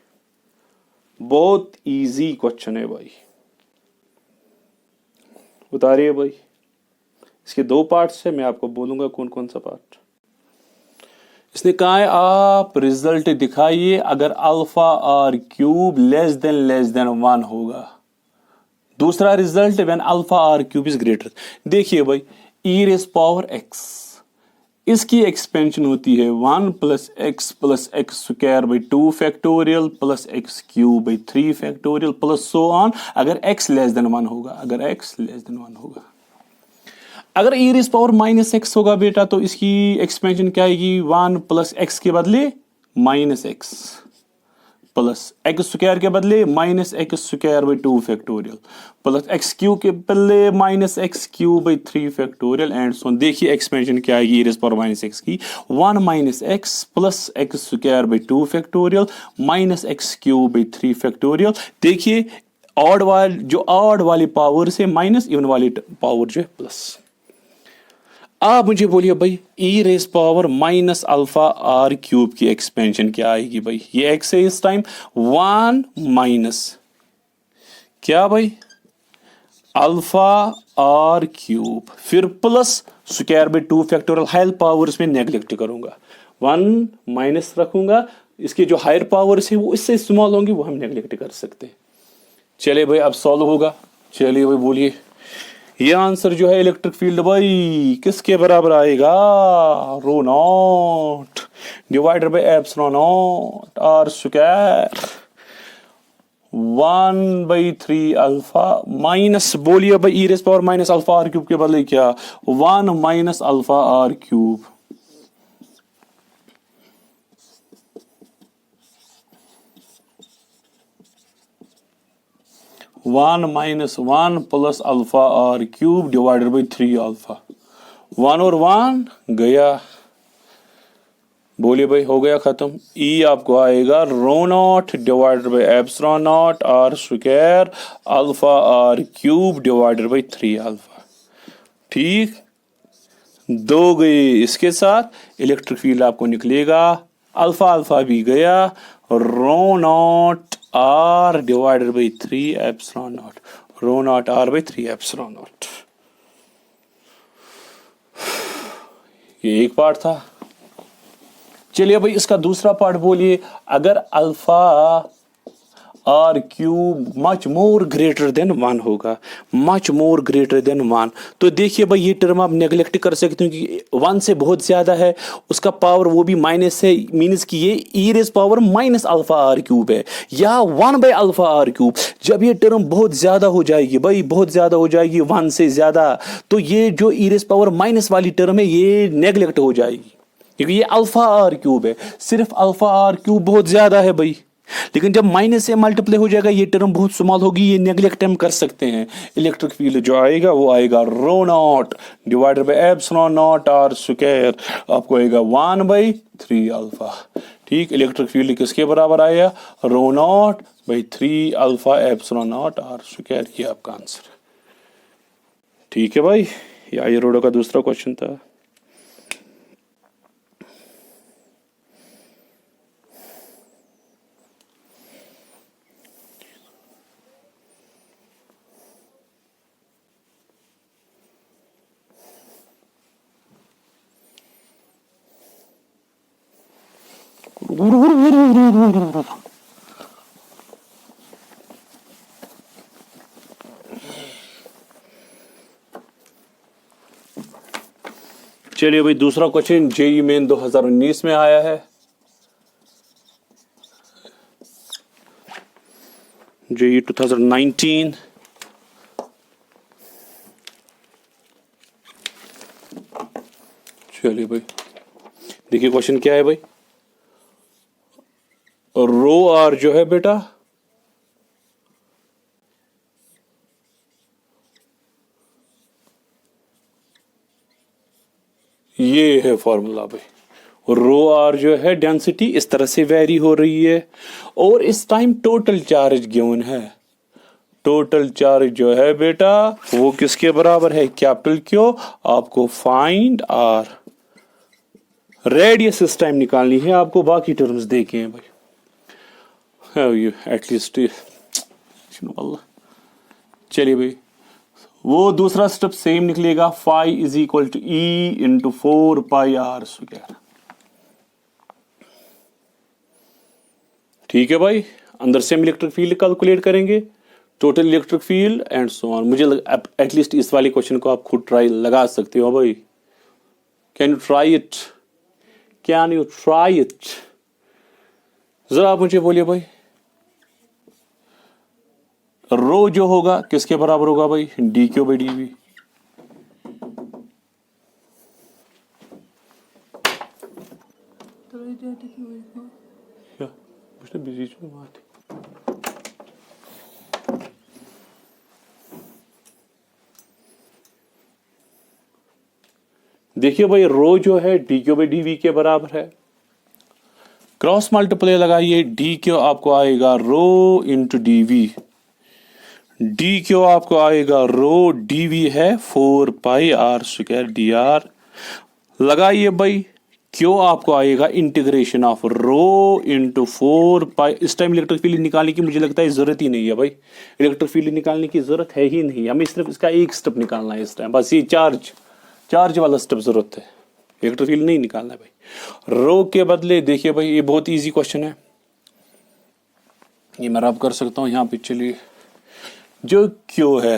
बहुत easy question है भाई, बता रही है भाई। इसके 2 पार्ट्स है, मैं आपको बोलूंगा कौन कौन सा पार्ट। इसने कहा है आप रिजल्ट दिखाइए अगर alpha r cube less than 1 होगा। दूसरा result when alpha r cube is greater, देखिए भाई ई रेज पावर एक्स, इसकी एक्सपेंशन होती है 1 plus x square by 2 factorial plus x cube by 3 factorial plus so on, अगर x लेस देन 1 होगा, अगर x लेस देन 1 होगा। अगर e raise power minus x होगा बेटा तो इसकी एक्सपेंशन क्या आएगी, 1 प्लस एक्स के बदले minus x plus x square के बदले minus x square by 2 factorial plus x Q के बदले minus x Q by 3 factorial and so. देखिए एक्सपेंशन क्या आएगी ई रेज पावर माइनस एक्स की, 1 minus x plus x square by 2 factorial minus x Q by 3 factorial. देखिए odd वाली, जो odd वाली पावर से माइनस, इवन वाली पावर जो है प्लस। आप मुझे बोलिए भाई e raise power minus alpha r cube की एक्सपेंशन क्या आएगी भाई, ये एक्स है इस टाइम, 1 माइनस क्या भाई अल्फा आर क्यूब, फिर plus square by 2 factorial, higher powers में नेग्लेक्ट करूंगा, 1 माइनस रखूंगा, इसकी जो हायर पावर्स है वो इससे स्मॉल होंगी, वो हम नेग्लेक्ट कर सकते हैं। चलिए भाई अब सॉल्व होगा, चलिए भाई बोलिए ये आंसर जो है इलेक्ट्रिक फील्ड भाई किसके बराबर आएगा, rho naught divided by epsilon naught r square 1/3 alpha minus, बोलिए भाई e raise power minus alpha r cube के बदले क्या, 1 minus alpha r cube 1 minus 1 plus alpha r cube divided by 3 alpha, 1 और 1 गया, बोलिए भाई हो गया खत्म। ई आपको आएगा rho naught divided by epsilon naught r square alpha r cube divided by 3 alpha. ठीक, दो गए इसके साथ, इलेक्ट्रिक फील्ड आपको निकलेगा अल्फा अल्फा भी गया, rho naught r divided by 3 epsilon naught, rho naught r by 3 epsilon naught. ये एक पार्ट था। चलिए भाई इसका दूसरा पार्ट बोलिए, अगर alpha r cube much more greater than 1 होगा, मच मोर ग्रेटर देन 1, तो देखिए भाई ये टर्म आप नेग्लेक्ट कर सकते हो कि 1 से बहुत ज्यादा है, उसका पावर वो भी माइनस है, मीन्स कि ये e raise power minus alpha r cube है, या 1 बाई अल्फा आर क्यूब। जब ये टर्म बहुत ज्यादा हो जाएगी भाई, बहुत ज्यादा हो जाएगी 1 से ज्यादा, तो ये जो ई रेज पावर माइनस वाली टर्म है ये नेग्लेक्ट हो जाएगी, क्योंकि ये अल्फा आर क्यूब है, सिर्फ अल्फा आर क्यूब बहुत ज्यादा है भाई। लेकिन जब माइनस से मल्टीप्लाई हो जाएगा ये टर्म बहुत स्मॉल होगी, ये नेग्लेक्ट हम कर सकते हैं। इलेक्ट्रिक फील्ड जो आएगा वो आएगा rho naught divided by epsilon naught r square, आपको आएगा 1/3 अल्फा। ठीक, इलेक्ट्रिक फील्ड किसके बराबर आएगा, rho naught by 3 alpha epsilon naught r square, ये आपका आंसर। ठीक है भाई, ये आयरोडो का दूसरा क्वेश्चन था। चलिए भाई दूसरा क्वेश्चन जेई मेन 2019 में आया है, जेई 2019। चलिए भाई देखिए क्वेश्चन क्या है भाई, रो आर जो है बेटा ये है फॉर्मूला भाई, रो आर जो है डेंसिटी इस तरह से वेरी हो रही है, और इस टाइम टोटल चार्ज गिवन है, टोटल चार्ज जो है बेटा वो किसके बराबर है, कैपिटल क्यू। आपको फाइंड आर, रेडियस इस टाइम निकालनी है आपको, बाकी टर्म्स देखे हैं भाई एटलीस्ट। चलिए भाई वो दूसरा स्टेप सेम निकलेगा, phi is equal to E into 4 pi are square. ठीक है भाई, अंदर से हम इलेक्ट्रिक फील्ड कैलकुलेट करेंगे, total electric field and so on. मुझे एटलीस्ट इस वाले क्वेश्चन को आप खुद ट्राई लगा सकते हो भाई। Can you try it, can you try it, जरा आप मुझे बोलिए भाई। रो जो होगा किसके बराबर होगा भाई, D Q by D v. देखिए भाई रो जो है D Q by D we के बराबर है। क्रॉस मल्टीप्लाई लगाइए, डी क्यू आपको आएगा rho into d v, d q आपको आएगा रो, डी वी है 4 pi are square D r. लगाइए भाई क्यों आपको आएगा integration of rho into 4 pi. इस टाइम इलेक्ट्रिक फील्ड निकालने की मुझे लगता है जरूरत ही नहीं है भाई, इलेक्ट्रिक फील्ड निकालने की जरूरत है ही नहीं, हमें सिर्फ इसका एक स्टेप निकालना है इस टाइम, बस ये चार्ज वाला स्टेप जरूरत है, इलेक्ट्रिक फील्ड नहीं निकालना है भाई। रो के बदले देखिए भाई ये बहुत इजी क्वेश्चन है, ये मैं रब कर सकता हूं यहां पे। चलिए जो क्यू है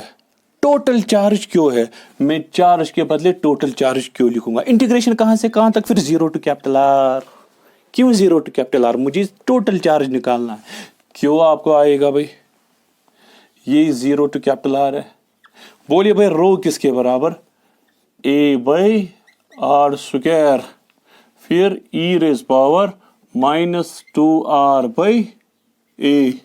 टोटल चार्ज क्यू है, मैं चार्ज के बदले टोटल चार्ज क्यू लिखूंगा। इंटीग्रेशन कहां से कहां तक, फिर 0 टू कैपिटल आर। क्यों 0 टू कैपिटल आर, मुझे टोटल चार्ज निकालना है। क्यू आपको आएगा भाई ये 0 टू कैपिटल आर है। बोलिए भाई रो किसके बराबर, ए बाई आर स्क्वायर, फिर e raise power -2r by a,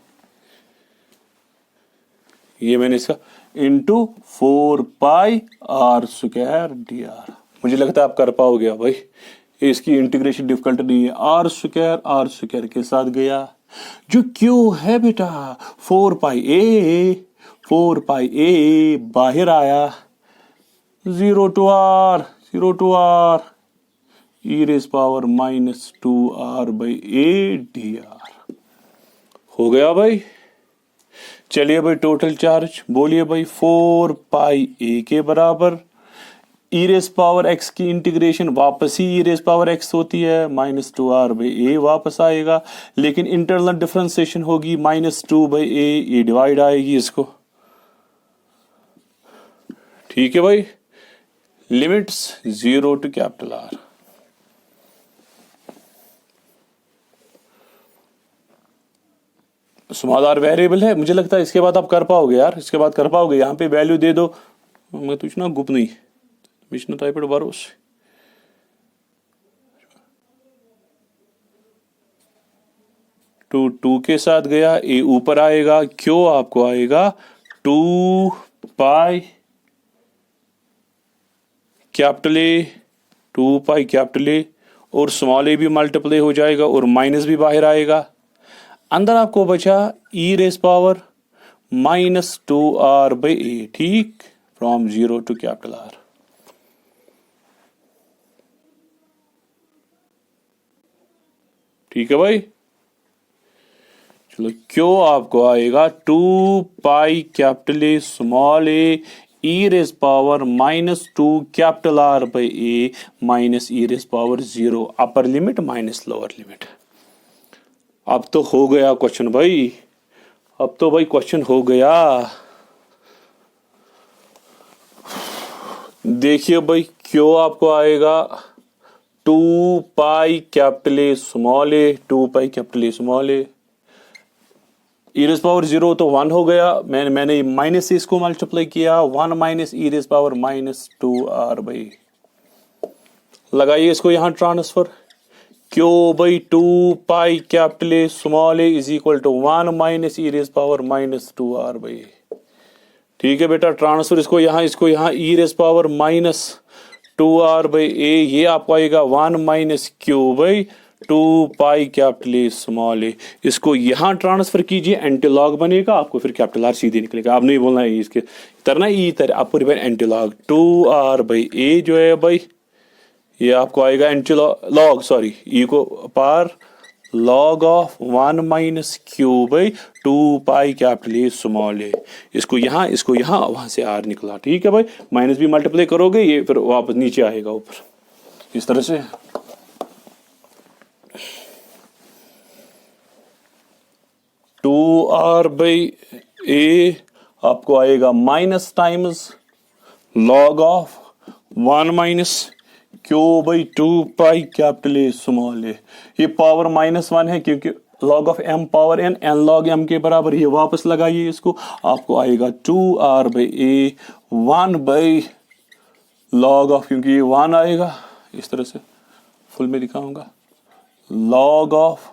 ये मैंने इसका into 4 pi are square D r. मुझे लगता है आप कर पाओगे भाई, इसकी इंटीग्रेशन डिफिकल्ट नहीं है। आर स्क्वायर के साथ गया, जो क्यू है बेटा 4 पाई ए बाहर आया, 0 to r e raise power -2r by a d r. हो गया भाई। चलिए भाई टोटल चार्ज बोलिए भाई 4 पाई ए के बराबर, ई रेज पावर एक्स की इंटीग्रेशन वापस ही ई रेज पावर एक्स होती है, -2r बाई ए वापस आएगा, लेकिन इंटरनल डिफरेंशिएशन होगी -2 बाई ए, ये डिवाइड आएगी इसको। ठीक है भाई, limits 0 to capital R. Small r variable है, मुझे लगता है इसके बाद आप कर पाओगे यार, इसके बाद कर पाओगे। यहाँ पे वैल्यू दे दो, मैं तुझ ना गुप नहीं मिशन टाइप भरोसे। टू के साथ गया, ए ऊपर आएगा, क्यों आपको आएगा 2 पाई कैपिटल ए, 2 पाई कैपिटल ए, और स्मॉल ए भी मल्टीप्लाई हो जाएगा और माइनस भी बाहर आएगा। अंदर आपको बचा ई रेस पावर -2r बाई ए, ठीक, फ्रॉम 0 टू कैपिटल आर। ठीक है भाई, चलो क्यों आपको आएगा 2 pi capital a small A E raise power -2 capital R by A minus e raise power 0 upper limit minus lower limit. अब तो हो गया क्वेश्चन भाई, अब तो भाई क्वेश्चन हो गया। देखिए भाई क्यों आपको आएगा 2 pi capital a small A, 2 pi capital a small A, E raise power 0 तो 1 हो गया, मैंने माइनस से इसको मल्टीप्लाई किया, 1 minus e raise power -2r by. लगाइए इसको यहां ट्रांसफर, क्यों भाई 2 pi capital a small a is equal to 1 minus e raise power -2r by. ठीक है बेटा, ट्रांसफर इसको यहाँ e raise power -2r by a, ये आपको आएगा 1 minus q by 2 pi capital a small a. इसको यहाँ ट्रांसफर कीजिए, एंटीलॉग बनेगा, आपको फिर कैपिटल आर सीधे निकलेगा। आप नहीं बोलना है इसके तरना ई तर, आपको एंटीलॉग 2r बाई ए जो है भाई, ये आपको आएगा एंटीलॉग सॉरी ई को पार log of 1 minus q by 2 pi capital a small a. इसको यहाँ वहां से आर निकला। ठीक है भाई, माइनस भी मल्टीप्लाई करोगे ये फिर वापस नीचे आएगा ऊपर, इस तरह से। टू आर बाई ए आपको आएगा minus times log of 1 minus q by 2 pi capital a small a. ये पावर -1 है क्योंकि log of m power n, n log m के बराबर। ये वापस लगाइए इसको, आपको आएगा 2r by A 1 by log of, क्योंकि ये 1 आएगा इस तरह से फुल में दिखाऊंगा, log of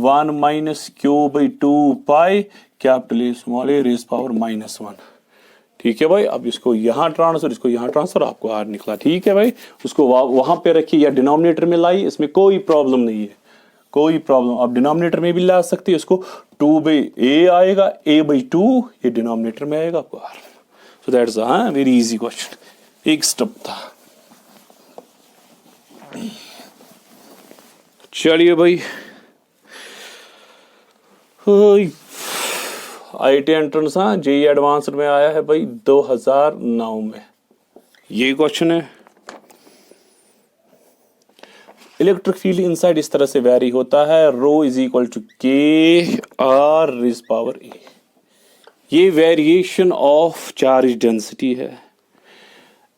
1 minus q by 2 pi capital a small a raise power -1। ठीक है भाई, अब इसको यहां ट्रांसफर, इसको यहां ट्रांसफर, आपको आर निकला। ठीक है भाई, उसको वहां पे रखिए या डिनोमिनेटर में लाइए, इसमें कोई प्रॉब्लम नहीं है, कोई प्रॉब्लम। आप डिनोमिनेटर में भी ला सकते हैं इसको, 2 बाई ए आएगा, a बाई 2 ये डिनोमिनेटर में आएगा, आपको r. So that's very easy question, एक स्टेप था। चलिए भाई, IIT एंट्रेंस जेई एडवांस्ड में आया है भाई 2009 में। ये क्वेश्चन है, इलेक्ट्रिक फील्ड इनसाइड इस तरह से वेरी होता है, rho is equal to k r raise power a. ये वेरिएशन ऑफ चार्ज डेंसिटी है।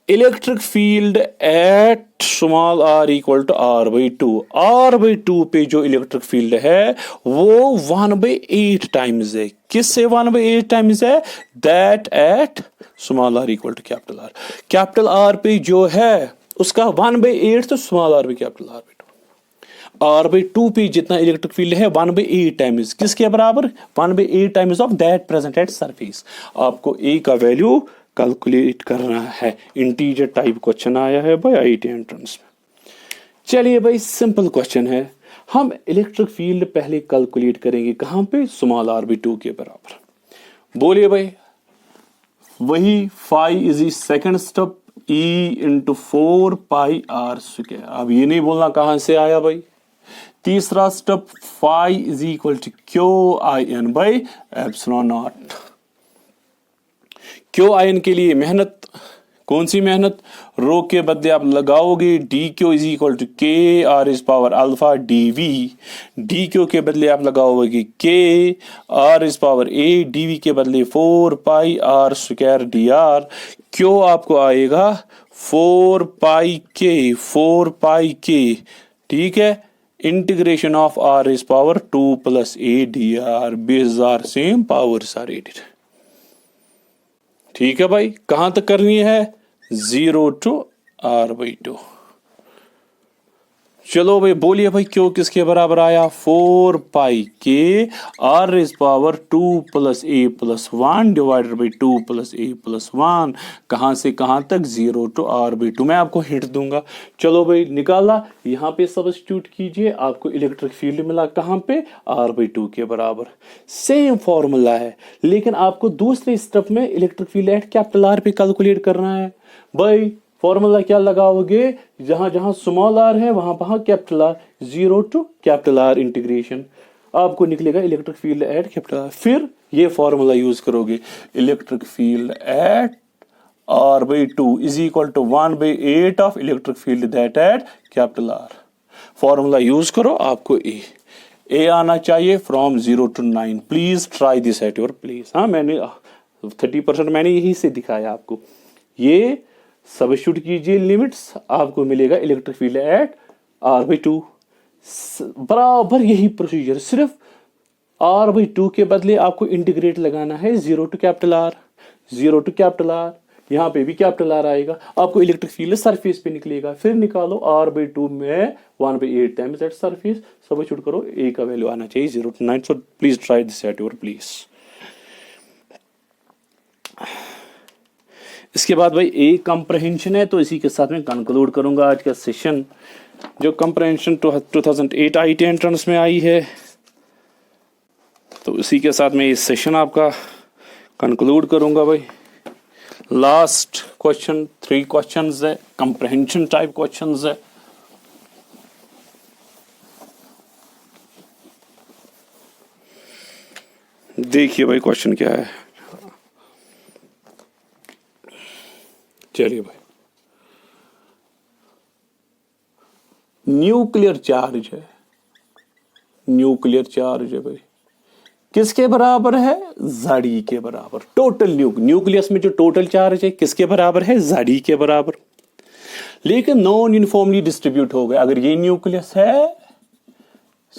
Electric field at small r equal to r by 2। r by 2 पे जो इलेक्ट्रिक फील्ड है वो 1/8 टाइम्स है। किससे 1/8 टाइम्स है? That at small r equal to capital R। Capital R पे जो है उसका 1/8 तो स्मॉल r पे कैपिटल R पे r बाई 2 पे जितना इलेक्ट्रिक फील्ड है 1/8 टाइम्स किसके बराबर? 1/8 times of that present at surface. आपको a का वैल्यू कैलकुलेट करना है। इंटीजर टाइप क्वेश्चन आया है भाई IIT एंट्रेंस में। चलिए भाई, सिंपल क्वेश्चन है। हम इलेक्ट्रिक फील्ड पहले कैलकुलेट करेंगे कहां पे? स्मॉल r बाई 2 के बराबर। बोलिए भाई, वही phi is second step, E into 4 pi are square. अब ये नहीं बोलना कहां से आया भाई। तीसरा step, phi is equal to Q I N by epsilon naught. Q I n के लिए मेहनत, कौन सी मेहनत? रो के बदले आप लगाओगे d Q is equal to k r is power alpha d v. D Q के बदले आप लगाओगे k r is power a, d we के बदले 4 pi are square D r. Q आपको आएगा 4 पाई के। ठीक है, integration of r is power 2 plus a d r. Base are same, powers are added. ठीक है भाई, कहां तक करनी है? 0 टू r बाई 2। चलो भाई, बोलिए भाई, क्यों किसके बराबर आया? 4 pi k r is power 2 plus a plus 1 divided by 2 plus a plus 1। कहां से कहां तक? 0 टू r बाई 2। मैं आपको हिंट दूंगा। चलो भाई, निकाला, यहां पे सब्स्टिट्यूट कीजिए, आपको इलेक्ट्रिक फील्ड मिला कहां पे? r बाई 2 के बराबर। सेम फॉर्मूला है, लेकिन आपको दूसरे स्टेप में electric field at capital R पे कैलकुलेट करना है। भाई फॉर्मूला क्या लगाओगे? जहां जहां स्मॉल r है वहां वहां capital R। 0 to capital R integration, आपको निकलेगा electric field at capital R। फिर ये फॉर्मूला यूज करोगे, electric field at r by 2 is equal to 1/8 of electric field that at capital R। Formula use करो, आपको ए आना चाहिए from 0 to 9। Please try this at your place. हाँ, मैंने 30% मैंने यही से दिखाया आपको। ये सब्स्टिट्यूट कीजिए लिमिट्स, आपको मिलेगा electric field at r by 2। बराबर यही प्रोसीजर, सिर्फ r बाई 2 के बदले आपको इंटीग्रेट लगाना है 0 to capital R। 0 to capital R, यहाँ पे भी कैपिटल R आएगा, आपको इलेक्ट्रिक फील्ड सरफेस पे निकलेगा। फिर निकालो r बाई 2 में 1/8 टाइम्स एट सरफेस, सब्स्टिट्यूट करो, a का वैल्यू आना चाहिए 0 to 9। So please try this at your place. इसके बाद भाई एक कंप्रहेंशन है, तो इसी के साथ में कंक्लूड करूंगा आज का सेशन। जो कंप्रहेंशन 2008 IIT एंट्रेंस में आई है, तो इसी के साथ में ये सेशन आपका कंक्लूड करूंगा भाई। लास्ट क्वेश्चन, 3 क्वेश्चंस है, कंप्रहेंशन टाइप क्वेश्चंस है। देखिए भाई क्वेश्चन क्या है। चलिए भाई, न्यूक्लियर चार्ज है भाई, किसके बराबर है? ZE के बराबर। टोटल न्यूक्लियस में जो टोटल चार्ज है किसके बराबर है? ZE के बराबर। लेकिन नॉन यूनिफॉर्मली डिस्ट्रीब्यूट हो गया। अगर ये न्यूक्लियस है,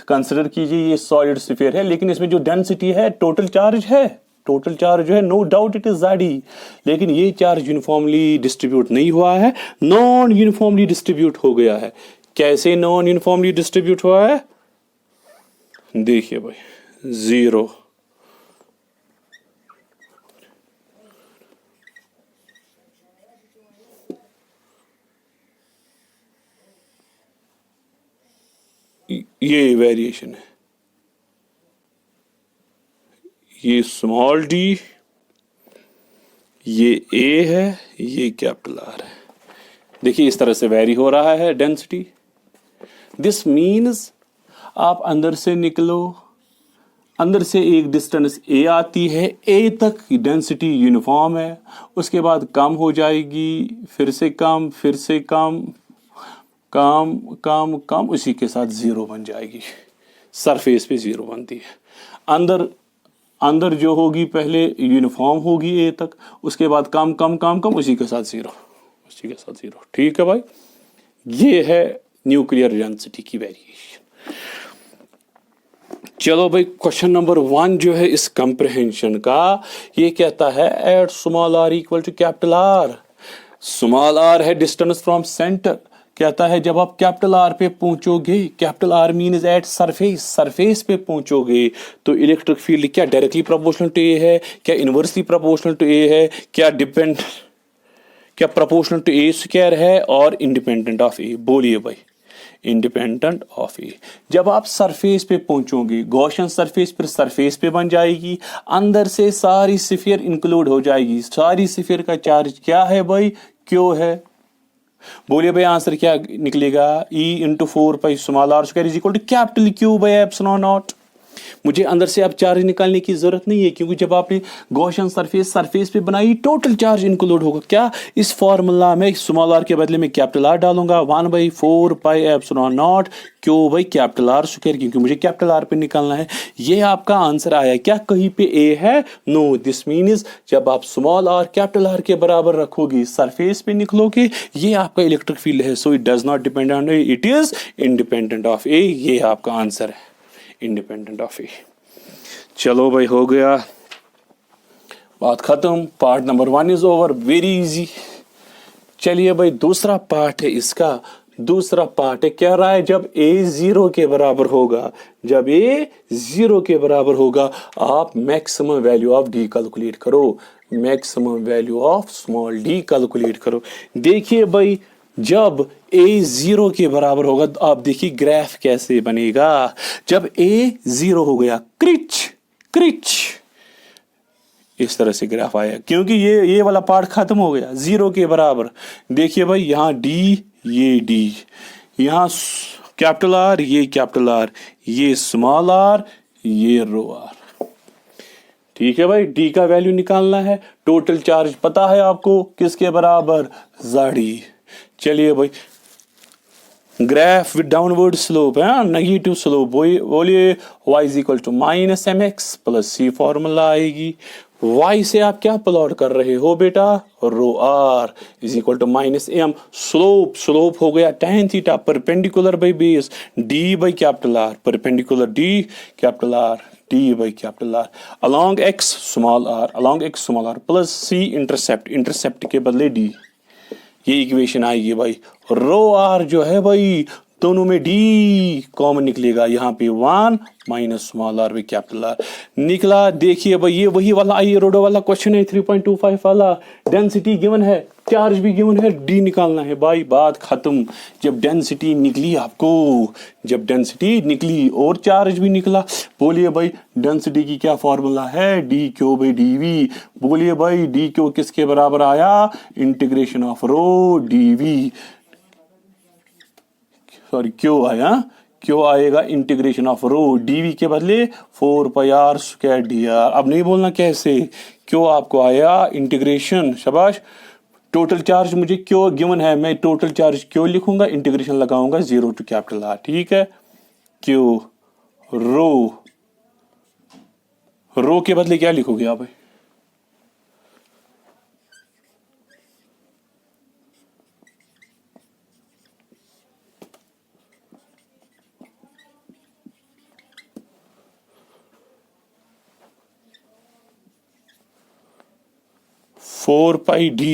कंसिडर कीजिए ये सॉलिड स्फीयर है, लेकिन इसमें जो डेंसिटी है, टोटल चार्ज है, टोटल चार्ज जो है no doubt it is ZE, लेकिन ये चार्ज यूनिफॉर्मली डिस्ट्रीब्यूट नहीं हुआ है, नॉन यूनिफॉर्मली डिस्ट्रीब्यूट हो गया है। कैसे नॉन यूनिफॉर्मली डिस्ट्रीब्यूट हुआ है? देखिए भाई, 0, ये वेरिएशन है, ये स्मॉल d, ये A है, ये कैपिटल R है। देखिए इस तरह से वेरी हो रहा है डेंसिटी। दिस मीन्स आप अंदर से निकलो, अंदर से एक डिस्टेंस A आती है, A तक डेंसिटी यूनिफॉर्म है, उसके बाद कम हो जाएगी, फिर से कम, फिर से कम, कम कम कम, उसी के साथ 0 बन जाएगी। सरफेस पे 0 बनती है। अंदर जो होगी पहले यूनिफॉर्म होगी A तक, उसके बाद कम कम कम कम, उसी के साथ 0, उसी के साथ 0। ठीक है भाई, ये है न्यूक्लियर डेंसिटी की वेरिएशन। चलो भाई, क्वेश्चन नंबर 1 जो है इस कंप्रहेंशन का, ये कहता है at small r equal to capital R। Small r है डिस्टेंस फ्रॉम सेंटर। कहता है जब आप कैपिटल R पे पहुंचोगे, capital R means at surface, surface पे पहुंचोगे तो इलेक्ट्रिक फील्ड क्या डायरेक्टली प्रोपोर्शनल टू A है, क्या इनवर्सली प्रोपोर्शनल टू A है, क्या प्रोपोर्शनल टू A स्क्वायर है, और इंडिपेंडेंट ऑफ A? बोलिए भाई, इंडिपेंडेंट ऑफ A। जब आप सरफेस पे पहुंचोगे, गॉसियन सरफेस पर सरफेस पे बन जाएगी, अंदर से सारी स्फीयर इंक्लूड हो जाएगी। सारी स्फीयर का चार्ज क्या है भाई? क्यों है? बोलिए भाई, आंसर क्या निकलेगा? E into 4 pi small r square is equal to capital Q by epsilon naught. मुझे अंदर से अब चार्ज निकालने की जरूरत नहीं है, क्योंकि जब आपने गॉसियन सरफेस पे बनाई, टोटल चार्ज इंक्लूड होगा। क्या? इस फॉर्मूला में स्मॉल r के बदले में कैपिटल R डालूंगा, 1/4 pi epsilon naught Q by capital R square, क्योंकि मुझे कैपिटल R पे निकालना है। ये आपका आंसर आया। क्या कहीं पे A है? नो। दिस मीन्स जब आप स्मॉल r कैपिटल R के बराबर रखोगे, सरफेस पे निकलोगे, ये आपका इलेक्ट्रिक फील्ड है। So it does not depend on A, it is independent of A। ये आपका आंसर है, इंडिपेंडेंट ऑफ A। चलो भाई, हो गया, बात खत्म। Part number 1 is over, very easy. चलिए भाई, दूसरा पार्ट है इसका। दूसरा पार्ट है, कह रहा है जब A 0 के बराबर होगा, जब A 0 के बराबर होगा, आप maximum value of D calculate करो, maximum value of small d calculate करो। देखिए भाई, जब A 0 के बराबर होगा तो आप देखिए ग्राफ कैसे बनेगा। जब A 0 हो गया, क्रिच क्रिच, इस तरह से ग्राफ आया, क्योंकि ये वाला पार्ट खत्म हो गया 0 के बराबर। देखिए भाई, यहाँ D, ये D, यहाँ कैपिटल R, ये कैपिटल R, ये स्मॉल r, ये रो r। ठीक है भाई, D का वैल्यू निकालना है। टोटल चार्ज पता है आपको किसके बराबर? ZE। चलिए भाई, ग्राफ विद डाउनवर्ड स्लोप है, नेगेटिव स्लोप। बोलिए y is equal to minus mx plus c formula आएगी। y से आप क्या प्लॉट कर रहे हो बेटा? Rho r is equal to minus m। Slope हो गया tan theta, perpendicular by base, d by capital R, perpendicular d capital R, d by capital R, along x small r plus c intercept के बदले d। ये equation आएगी भाई। रो r जो है भाई, दोनों में d कॉमन निकलेगा, यहाँ पे 1 minus small r by capital R निकला। देखिए भाई, ये वही वाला आईरोडो वाला क्वेश्चन है, 3.25 वाला। डेंसिटी गिवन है, चार्ज भी गिवन है, d निकालना है भाई। बात खत्म। जब डेंसिटी निकली आपको, जब डेंसिटी निकली और चार्ज भी निकला, बोलिए भाई डेंसिटी की क्या फॉर्मूला है? dq by dv। बोलिए भाई, dq किसके बराबर आया? Integration of rho dv, sorry क्यों आया, क्यों आएगा इंटीग्रेशन ऑफ रो dv के बदले 4 पाई r स्क्वायर dr। अब नहीं बोलना कैसे, क्यों आपको आया इंटीग्रेशन। शाबाश। टोटल चार्ज मुझे क्यों गिवन है, मैं टोटल चार्ज क्यों लिखूंगा, इंटीग्रेशन लगाऊंगा 0 टू कैपिटल R। ठीक है, क्यों रो रो के बदले क्या लिखोगे आप? 4πd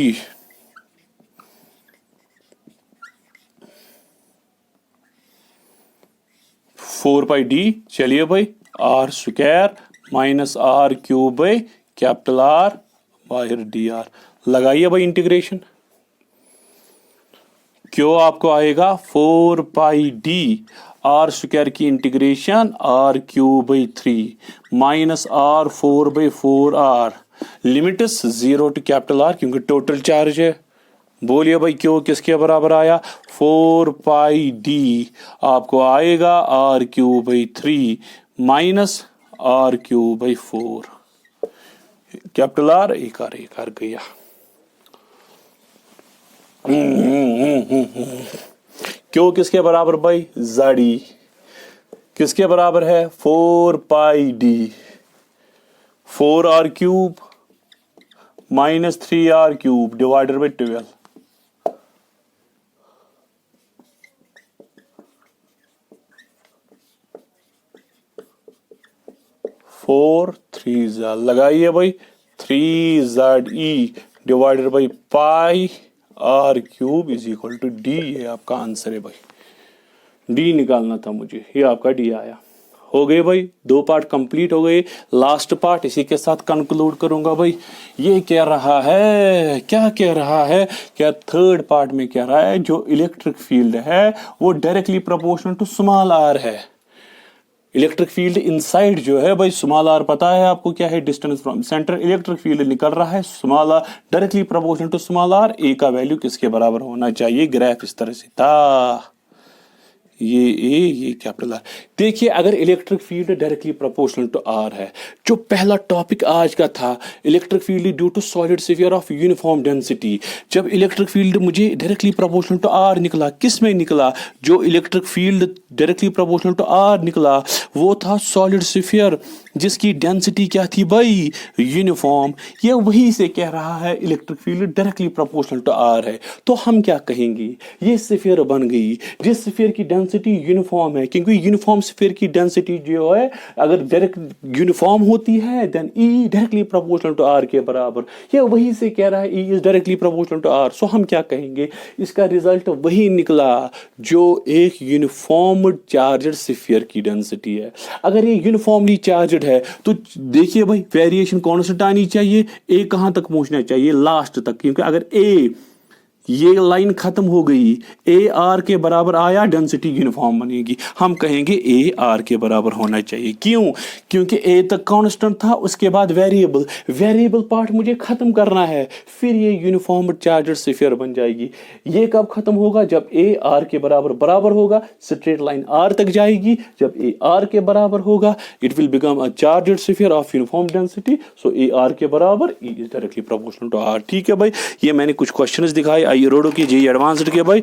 4πd, चलिए भाई, r square minus r cube by capital r बाहर डी आर। लगाइए भाई इंटीग्रेशन। क्यों आपको आएगा 4πd आर स्क्वायर की integration r cube by 3 minus r 4/4 r, limits 0 to capital are क्योंकि टोटल चार्ज है। बोलिए भाई क्यों किसके बराबर आया? 4πd आपको आएगा r cube by 3 minus r cube by 4, capital r एक आर गया। क्यों किसके बराबर भाई? जड़ी किसके बराबर है? 4πd 4r cube minus 3r cube divided by 12। 4 3 लगाइए भाई 3ze divided by pi are cube is equal to d. ये आपका आंसर है भाई, डी निकालना था मुझे, ये आपका डी आया। हो गए भाई, 2 पार्ट कंप्लीट हो गए। लास्ट पार्ट इसी के साथ कंक्लूड करूंगा भाई। ये कह रहा है, क्या कह रहा है? क्या थर्ड पार्ट में कह रहा है जो इलेक्ट्रिक फील्ड है वो directly proportional to small r है। इलेक्ट्रिक फील्ड इनसाइड जो है भाई स्मॉल आर पता है आपको क्या है? Distance from centre. Electric field निकल रहा है small r directly proportional to small r. A का वैल्यू किसके बराबर होना चाहिए? ग्राफ इस तरह से था, ये ए ये कैपिटल आर। देखिए अगर electric field directly proportional to r है, जो पहला टॉपिक आज का था electric field due to solid sphere of uniform density, जब इलेक्ट्रिक फील्ड मुझे डायरेक्टली प्रोपोर्शनल टू आर निकला, किस में निकला? जो electric field directly proportional to r निकला वो था सॉलिड स्फीयर जिसकी डेंसिटी क्या थी भाई? यूनिफॉर्म। ये वही से कह रहा है electric field directly proportional to r है। तो हम क्या कहेंगे? ये स्फीयर बन गई जिस स्फीयर की डेंसिटी यूनिफॉर्म है, क्योंकि यूनिफॉर्म स्फीयर की डेंसिटी जो है अगर डायरेक्ट यूनिफॉर्म होती है then e directly proportional to r के बराबर। ये वही से कह रहा है e is directly proportional to r. So हम क्या कहेंगे? इसका रिजल्ट वही निकला जो एक यूनिफॉर्म चार्जड स्फीयर की डेंसिटी है। अगर ये यूनिफॉर्मली चार्जड है तो देखिए भाई वेरिएशन कांस्टेंट आनी चाहिए। ए कहां तक पहुंचना चाहिए? लास्ट तक, क्योंकि अगर ए ये लाइन खत्म हो गई, ए आर के बराबर आया, डेंसिटी यूनिफॉर्म बनेगी। हम कहेंगे ए आर के बराबर होना चाहिए। क्यों? क्योंकि ए तक कांस्टेंट था, उसके बाद वेरिएबल, वेरिएबल पार्ट मुझे खत्म करना है, फिर ये यूनिफॉर्म चार्जड स्फीयर बन जाएगी। ये कब खत्म होगा? जब ए आर के बराबर बराबर होगा, स्ट्रेट लाइन आर तक जाएगी। जब ए आर के बराबर होगा it will become a charged sphere of uniform density. So a r के बराबर E is directly proportional to r. ठीक है भाई, ये मैंने कुछ क्वेश्चंस दिखाए। आइए रोडो की जेई एडवांस्ड के भाई।